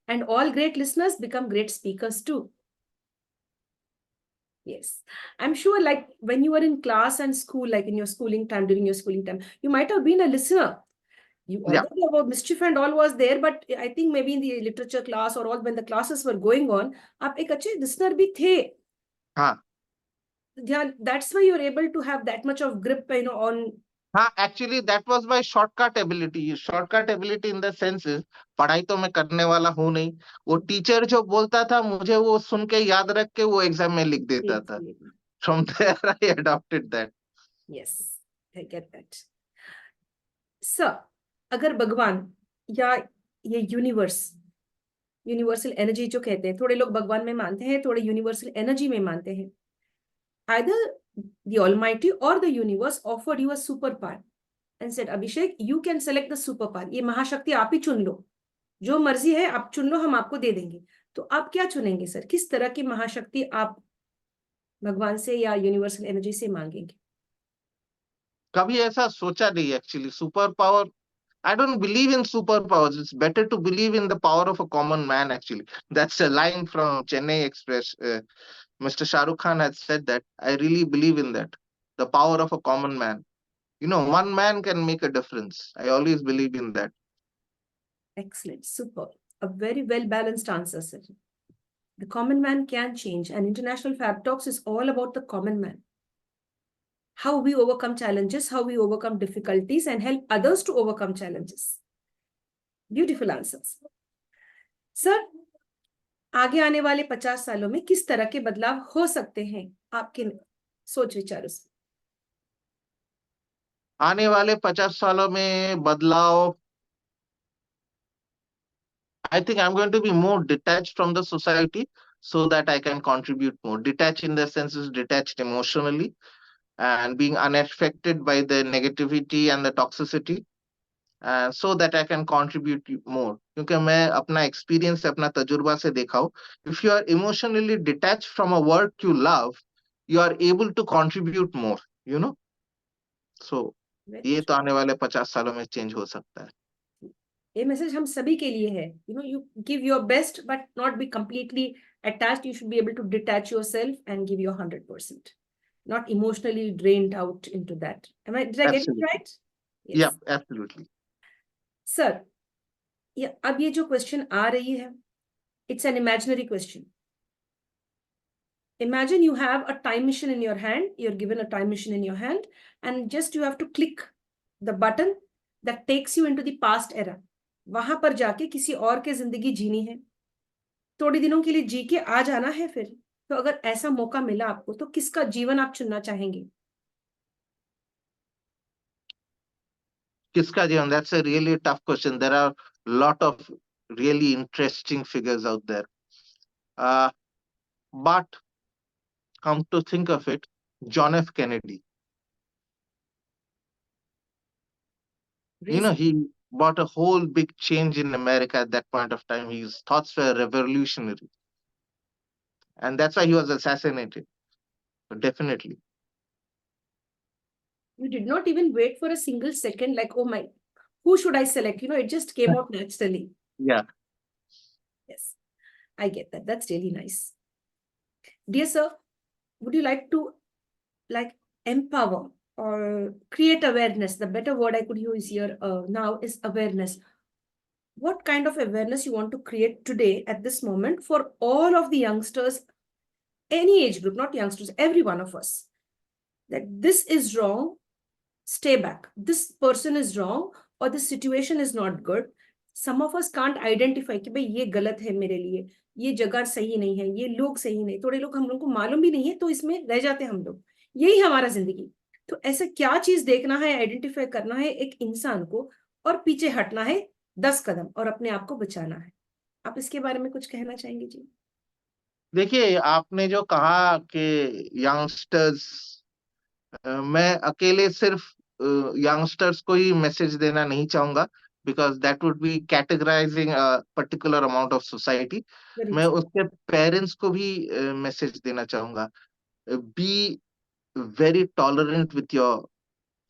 And all great listeners become great speakers too. Yes. I'm sure, like when you were in class and school, like in your schooling time, during your schooling time, you might have been a listener. You, या although about mischief and all was there, but I think maybe in the literature class or all when the classes were going on, आप एक अच्छे listener भी थे. हाँ। Yeah, that's why you're able to have that much of grip, on. हाँ, actually that was my shortcut ability. Shortcut ability in the sense is, पढ़ाई तो मैं करने वाला हूँ नहीं, वो टीचर जो बोलता था मुझे वो सुन के याद रख के वो एग्जाम में लिख देता था। From there I adopted that. Yes, I get that. Sir, अगर भगवान या ये यूनिवर्सल एनर्जी जो कहते हैं, थोड़े लोग भगवान में मानते हैं, थोड़े यूनिवर्सल एनर्जी में मानते हैं, either the almighty or the universe offered you a superpower and said, Abhishek, you can select the superpower, ये महाशक्ति आप ही चुन लो, जो मर्जी है आप चुन लो, हम आपको दे देंगे. तो आप क्या चुनेंगे सर? किस तरह की महाशक्ति आप भगवान से या यूनिवर्सल एनर्जी से मांगेंगे? कभी ऐसा सोचा नहीं actually. Super power, I don't believe in superpowers. It's better to believe in the power of a common man, actually. That's a line from Chennai Express. Mr. Shah Rukh Khan had said that. I really believe in that. The power of a common man. You know, one man can make a difference. I always believe in that. Excellent, super, a very well balanced answer, sir. The common man can change, and International Fab Talks is all about the common man. How we overcome challenges, how we overcome difficulties, and help others to overcome challenges. Beautiful answers. Sir, आगे आने वाले 50 सालों में किस तरह के बदलाव हो सकते हैं आपके सोच विचारों से? आने वाले 50 सालों में बदलाव, I think I'm going to be more detached from the society so that I can contribute more. Detached in the sense is detached emotionally and being unaffected by the negativity and the toxicity, so that I can contribute more. क्योंकि मैं अपना experience अपना तजुर्बा से देखा हूँ, if you are emotionally detached from a work you love, you are able to contribute more, you know. So Very ये true. तो आने वाले 50 सालों में चेंज हो सकता है। ये मैसेज हम सभी के लिए है. You give your best but not be completely attached. You should be able to detach yourself and give your 100%, not emotionally drained out into that. Did I get it Absolutely. right? Yeah, Yes. absolutely. Sir, अब ये जो question आ रही है, it's an imaginary question. Imagine you have a time machine in your hand. You're given a time machine in your hand, and just you have to click the button that takes you into the past era. वहां पर जाके किसी और के जिंदगी जीनी है, थोड़े दिनों के लिए जी के आ जाना है फिर. तो अगर ऐसा मौका मिला आपको, तो किसका जीवन आप चुनना चाहेंगे? Kiska Jivan, that's a really tough question. There are a lot of really interesting figures out there. But come to think of it, John F. Kennedy, Reason? he brought a whole big change in America at that point of time. His thoughts were revolutionary. And that's why he was assassinated. Definitely. You did not even wait for a single second, like, oh my, who should I select? It just came out naturally. Yeah. Yes, I get that. That's really nice. Dear sir, would you like to like empower or create awareness? The better word I could use here now is awareness. What kind of awareness you want to create today at this moment for all of the youngsters, any age group, not youngsters, every one of us, that this is wrong, stay back. This person is wrong or this situation is not good. Some of us can't identify कि भाई ये गलत है मेरे लिए, ये जगह सही नहीं है, ये लोग सही नहीं, थोड़े लोग हम लोग को मालूम भी नहीं है, तो इसमें रह जाते हैं हम लोग. यही हमारा जिंदगी. तो ऐसा क्या चीज देखना है, आइडेंटिफाई करना है एक इंसान को, और पीछे हटना है 10 कदम और अपने आप को बचाना है. आप इसके बारे में कुछ कहना चाहेंगे जी? देखिए, आपने जो कहा कि यंगस्टर्स, मैं अकेले सिर्फ यंगस्टर्स को ही मैसेज देना नहीं चाहूंगा, because that would be categorising a particular amount of society. Very मैं ट्रू. उसके पेरेंट्स को भी मैसेज देना चाहूंगा. Be very tolerant with your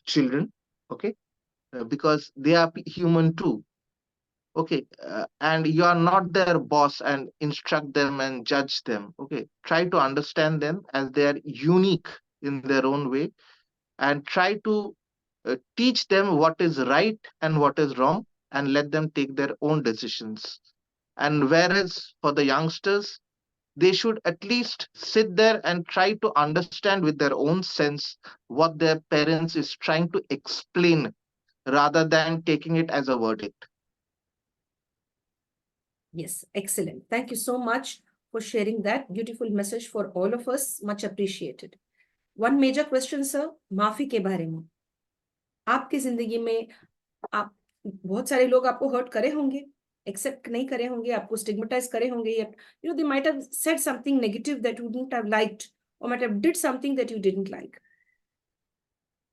children, okay? Because they are human too, okay? And you are not their boss and instruct them and judge them, okay? Try to understand them as they are unique in their own way, and try to teach them what is right and what is wrong, and let them take their own decisions. And whereas for the youngsters, they should at least sit there and try to understand with their own sense what their parents is trying to explain, rather than taking it as a verdict. Yes, excellent. Thank you so much for sharing that beautiful message for all of us. Much appreciated. One major question, sir, माफी के बारे में. आपकी जिंदगी में आप, बहुत सारे लोग आपको हर्ट करे होंगे, एक्सेप्ट नहीं करे होंगे, आपको स्टिग्मेटाइज करे होंगे, they might have said something negative that you wouldn't have liked, or might have did something that you didn't like.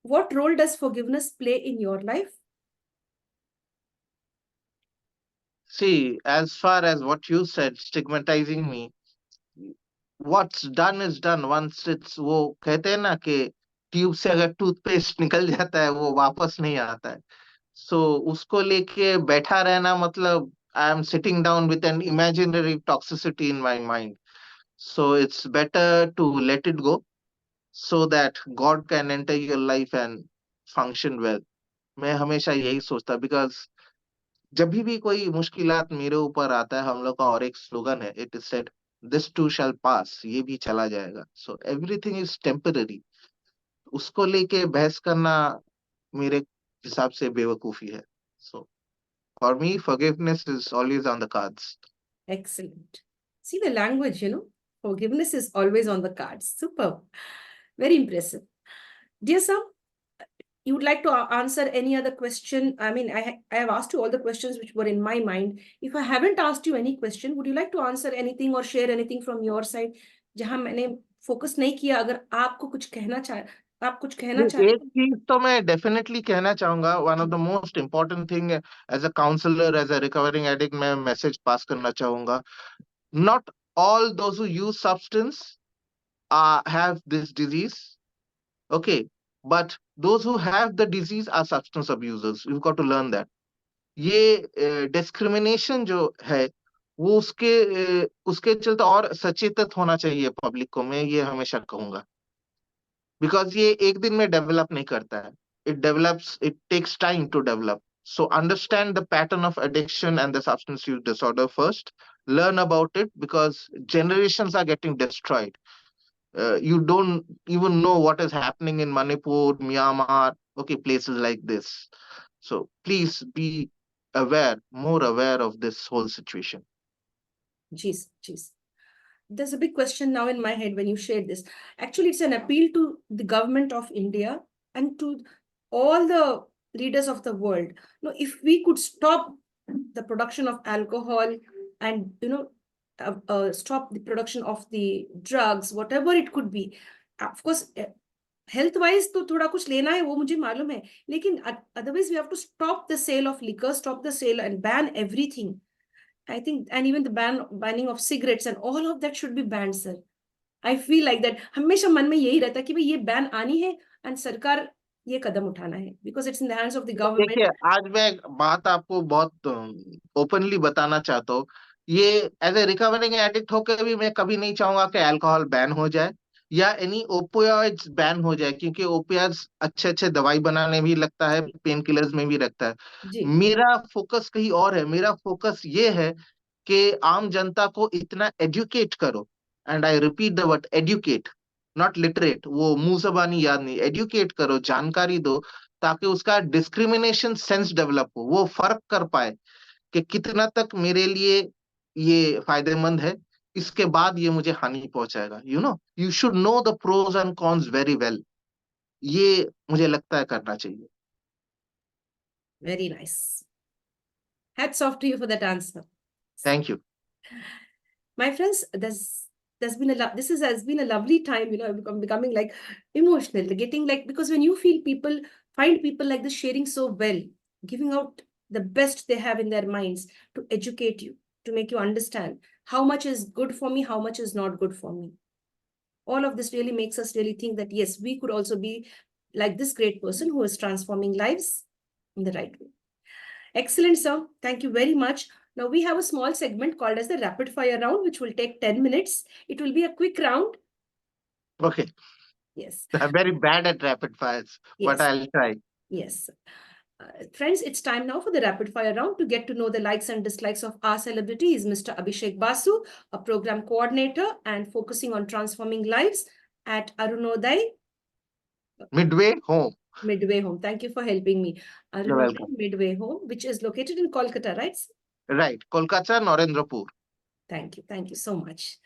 What role does forgiveness play in your life? See, as far as what you said, stigmatizing me, what's done is done. Once it's, वो कहते हैं ना कि tube से अगर toothpaste निकल जाता है वो वापस नहीं आता है. सो उसको लेके बैठा रहना मतलब I am sitting down with an imaginary toxicity in my mind. So it's better to let it go, so that God can enter your life and function well. मैं हमेशा यही सोचता, बिकॉज जब भी कोई मुश्किलात मेरे ऊपर आता है, हम लोग का और एक स्लोगन है, it is said, this too shall pass, ये भी चला जाएगा. So everything is temporary. उसको लेके बहस करना मेरे हिसाब से बेवकूफी है. So for me forgiveness is always on the cards. Excellent. See the language, forgiveness is always on the cards. Super. Very impressive. Dear sir, you would like to answer any other question? I mean, I have asked you all the questions which were in my mind. If I haven't asked you any question, would you like to answer anything or share anything from your side? जहां मैंने focus नहीं किया, अगर आपको कुछ कहना चाहे, आप कुछ कहना चाहे. एक चीज तो मैं डेफिनेटली कहना चाहूंगा. One of the most important thing, as a counsellor, as a recovering addict, मैं मैसेज पास करना चाहूंगा. Not all those who use substance have this disease, okay? But those who have the disease are substance abusers. You've got to learn that. ये discrimination जो है वो उसके चलते और सचेत होना चाहिए पब्लिक को, मैं ये हमेशा कहूंगा। बिकॉज ये एक दिन में डेवलप नहीं करता है, it takes time to develop. So understand the pattern of addiction and the substance use disorder first, learn about it, because generations are getting destroyed. You don't even know what is happening in Manipur, Myanmar, okay, places like this. So please be aware, more aware of this whole situation. Jeez, jeez. There's a big question now in my head when you shared this. Actually, it's an appeal to the government of India and to all the leaders of the world. If we could stop the production of alcohol and stop the production of the drugs, whatever it could be. Of course, health wise तो थोड़ा कुछ लेना है वो मुझे मालूम है, लेकिन otherwise we have to stop the sale of liquor, stop the sale and ban everything. I think, and even the banning of cigarettes and all of that should be banned, sir. I feel like that. हमेशा मन में यही रहता है कि भाई ये ban आनी है and सरकार ये कदम उठाना है because it's in the hands of the government. देखिए, आज मैं एक बात आपको बहुत ओपनली बताना चाहता हूँ। ये एज ए रिकवरिंग एडिक्ट होकर भी मैं कभी नहीं चाहूंगा कि अल्कोहल बैन हो जाए या एनी ओपियोइड्स बैन हो जाए, क्योंकि ओपियाइड्स अच्छे अच्छे दवाई बनाने भी लगता है, पेन किलर्स में भी लगता है। जी मेरा फोकस कहीं और है। मेरा फोकस ये है कि आम जनता को इतना एजुकेट करो, and I repeat the word educate, not literate, वो मुंह जबानी याद नहीं, एजुकेट करो, जानकारी दो, ताकि उसका डिस्क्रिमिनेशन सेंस डेवलप हो, वो फर्क कर पाए कि कितना तक मेरे लिए ये फायदेमंद है, इसके बाद ये मुझे हानि पहुंचाएगा। You should know the pros and cons very well. ये मुझे लगता है करना चाहिए। very nice. Hats off to you for that answer. Thank you. My friends, there's been this has been a lovely time. I'm becoming like emotional, getting like, because when you feel people find people like this sharing so well, giving out the best they have in their minds to educate you, to make you understand how much is good for me, how much is not good for me. All of this really makes us really think that yes, we could also be like this great person who is transforming lives in the right way. Excellent, sir. Thank you very much. Now we have a small segment called as the rapid fire round, which will take 10 minutes. It will be a quick round. Okay. Yes. I'm very bad at rapid fires, but Yes. I'll try. Yes. Friends, it's time now for the rapid fire round to get to know the likes and dislikes of our celebrity. Is Mr. Abhishek Basu, a program coordinator and focusing on transforming lives at Arunoday Midway home. Midway Home. Thank you for helping me. You're Arunoday welcome. Midway Home, which is located in Kolkata, right? Right. Kolkata, Narendrapur. Thank you. Thank you so much.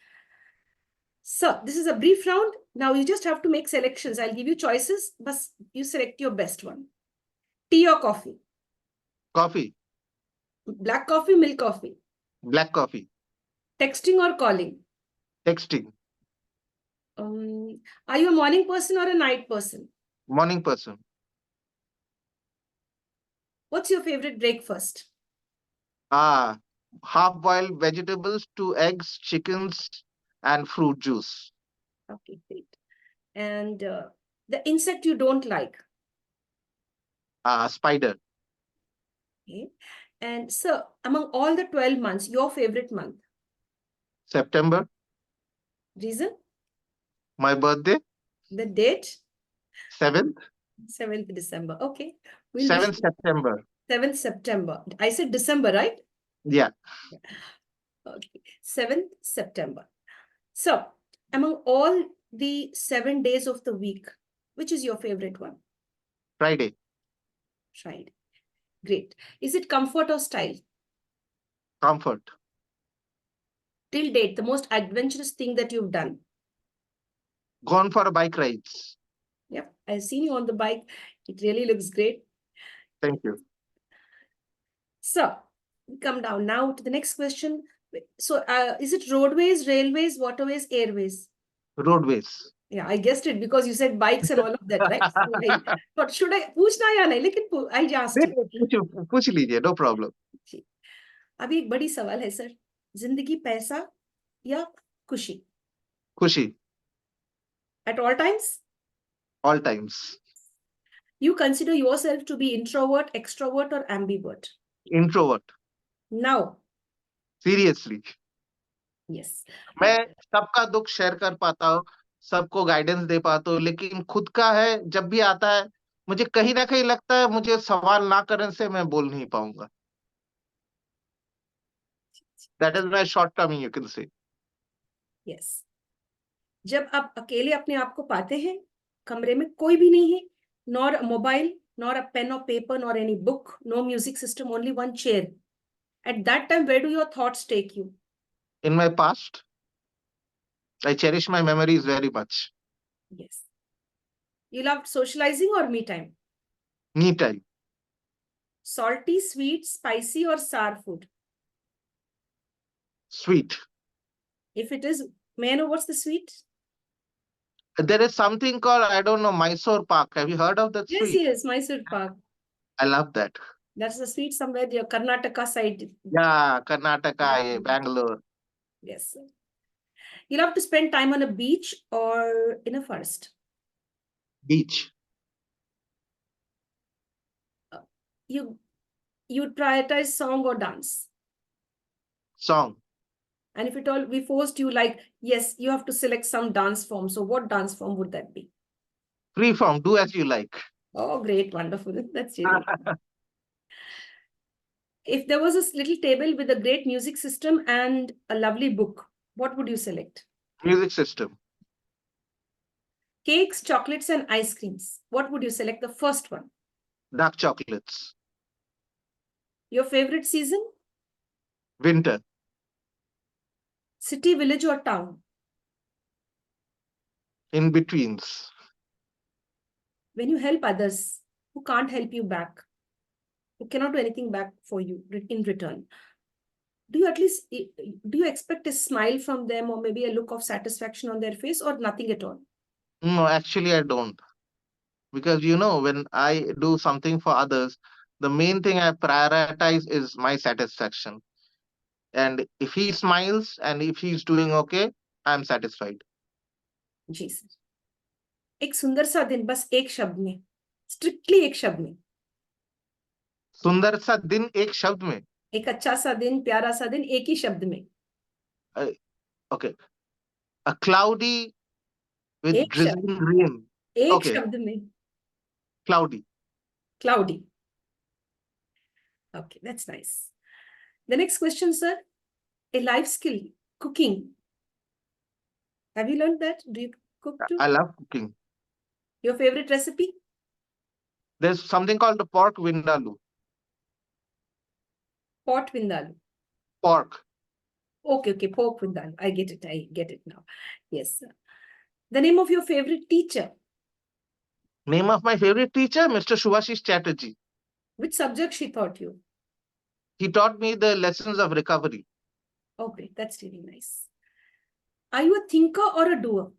So this is a brief round. Now you just have to make selections. I'll give you choices, but you select your best one. Tea or coffee? Coffee. Black coffee, milk coffee? Black coffee. Texting or calling? Texting. Are you a morning person or a night person? Morning person. What's your favorite breakfast? Ah, half-boiled vegetables, two eggs, chickens, and fruit juice. Okay, great. And the insect you don't like? Spider. Okay. And so among all the 12 months, your favorite month? September. Reason? My birthday. The date? 7th. 7th December. Okay. We'll wish 7th you September. 7th September. I said December, right? Yeah. Okay. 7th September. So, among all the 7 days of the week, which is your favorite one? Friday. Friday. Great. Is it comfort or style? Comfort. Till date, the most adventurous thing that you've done? Gone for bike rides. Yep. I've seen you on the bike. It really looks great. Thank you. So, we come down now to the next question. So, is it roadways, railways, waterways, airways? Roadways. Yeah, I guessed it because you said bikes and all of that, right? So I thought, should I पूछना या नहीं? लेकिन I asked you. पूछ लीजिए, no problem. जी. अभी एक बड़ी सवाल है सर, जिंदगी पैसा या खुशी? खुशी. At all times? All times. You consider yourself to be introvert, extrovert, or ambivert? Introvert. Now, Seriously. yes. मैं सबका दुख शेयर कर पाता हूँ, सबको गाइडेंस दे पाता हूँ, लेकिन खुद का है जब भी आता है, मुझे कहीं ना कहीं लगता है मुझे सवाल ना करने से मैं बोल नहीं पाऊंगा. That is my short term, you can say. Yes, जब आप अकेले अपने आप को पाते हैं, कमरे में कोई भी नहीं है, nor mobile, nor a pen और paper, nor any book, no music system, only one chair. At that time, where do your thoughts take you? In my past, I cherish my memories very much. Yes. You loved socializing or me time? Me time. Salty, sweet, spicy, or sour food? Sweet. If it is, may I know what's the sweet? There is something called, I don't know, Mysore Pak. Have you heard of that Yes, sweet? yes, Mysore Pak. I love that. That's the sweet somewhere the Karnataka side. Yeah, Karnataka, Bangalore. Yes. You love to spend time on a beach or in a forest? Beach. You you prioritize song or dance? Song. And if at all we forced you, like, yes, you have to select some dance form. So what dance form would that be? Free form. Do as you like. Oh, great, wonderful. That's really. If there was a little table with a great music system and a lovely book, what would you select? Music system. Cakes, chocolates, and ice creams. What would you select? The first one. Dark chocolates. Your favorite season? Winter. City, village, or town? In betweens. When you help others who can't help you back, who cannot do anything back for you in return, do you at least do you expect a smile from them or maybe a look of satisfaction on their face or nothing at all? No, actually, I don't. Because, when I do something for others, the main thing I prioritize is my satisfaction. And if he smiles and if he's doing okay, I'm satisfied. जी sir. एक सुंदर सा दिन बस एक शब्द में, strictly एक शब्द में. सुंदर सा दिन एक शब्द में. एक अच्छा सा दिन, प्यारा सा दिन, एक ही शब्द में. Okay. A cloudy with एक शब्द, drizzling rain. एक Okay. शब्द में. Cloudy. Cloudy. Okay, that's nice. The next question, sir. A life skill, cooking. Have you learned that? Do you cook too? I love cooking. Your favorite recipe? There's something called the pork vindaloo. Pot vindaloo. Pork. Okay, pork vindaloo. I get it now. Yes, sir. The name of your favorite teacher? Name of my favorite teacher, Mr. Shubhashish Chatterjee. Which subject she taught you? He taught me the lessons of recovery. Okay, that's really nice. Are you a thinker or a doer?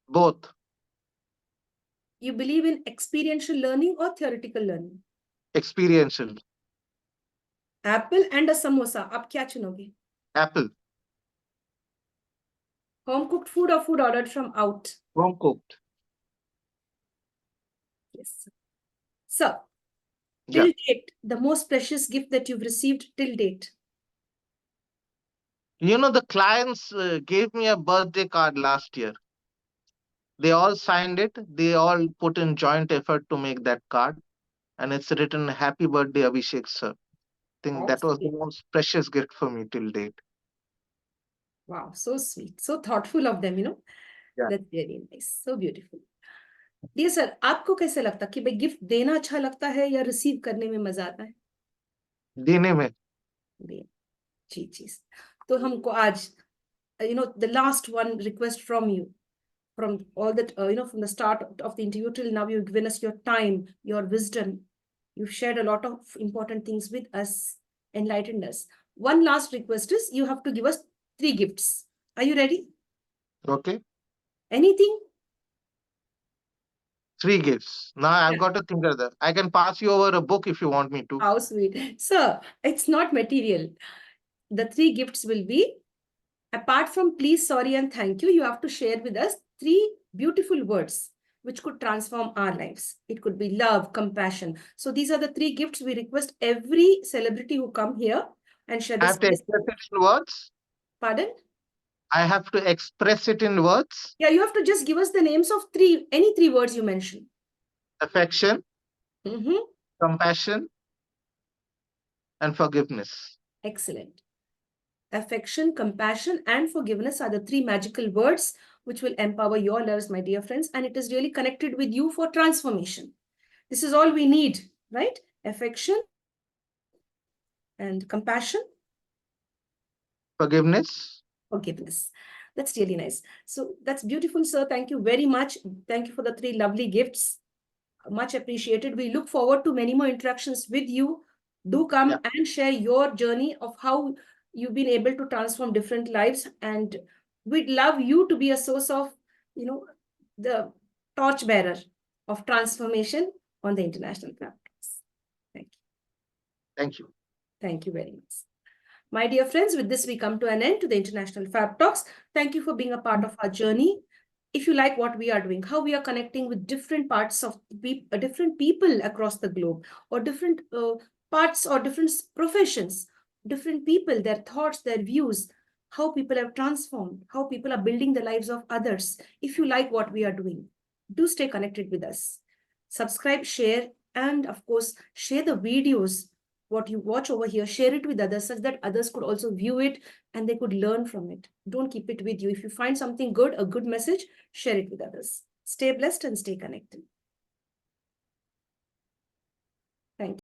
Both. You believe in experiential learning or theoretical learning? Experiential. Apple and a samosa. आप क्या चुनोगे? Apple. Home cooked food or food ordered from out? Home cooked. Yes. So, Yeah. till date, the most precious gift that you've received till date? The clients gave me a birthday card last year. They all signed it. They all put in joint effort to make that card. And it's written, Happy birthday, Abhishek, sir. I think that That's was the sweet. most precious gift for me till date. Wow, so sweet, so thoughtful of them, Yeah. That's very nice, so beautiful. Dear sir, आपको कैसे लगता कि भाई gift देना अच्छा लगता है या रिसीव करने में मजा आता है? देने में. जी जी. तो हमको आज the last one request from you, from all that from the start of the interview till now, you've given us your time, your wisdom. You've shared a lot of important things with us, enlightened us. One last request is you have to give us 3 gifts. Are you ready? Okay. Anything? 3 gifts. Now I've got to think of that. I can pass you over a book if you want me to. How sweet. Sir, it's not material. The 3 gifts will be, apart from please, sorry, and thank you, you have to share with us 3 beautiful words which could transform our lives. It could be love, compassion. So these are the three gifts we request every celebrity who come here and share I the have to space. express it in words. Pardon? I have to express it in words. Yeah, you have to just give us the names of any three words you mentioned. Affection, Mm-hmm. compassion, and forgiveness. Excellent. Affection, compassion, and forgiveness are the three magical words which will empower your lives, my dear friends. And it is really connected with you for transformation. This is all we need, right? Affection and compassion, Forgiveness. forgiveness. That's really nice. So that's beautiful, sir. Thank you very much. Thank you for the three lovely gifts. Much appreciated. We look forward to many more interactions with you. Do Yeah. come and share your journey of how you've been able to transform different lives. And we'd love you to be a source of, the torchbearer of transformation on the international platforms. Thank you. Thank you. Thank you very much. My dear friends, with this, we come to an end to the International Fab Talks. Thank you for being a part of our journey. If you like what we are doing, how we are connecting with different parts of different people across the globe, or different parts or different professions, different people, their thoughts, their views, how people have transformed, how people are building the lives of others. If you like what we are doing, do stay connected with us. Subscribe, share, and of course, share the videos what you watch over here, share it with others such that others could also view it and they could learn from it. Don't keep it with you. If you find something good, a good message, share it with others. Stay blessed and stay connected.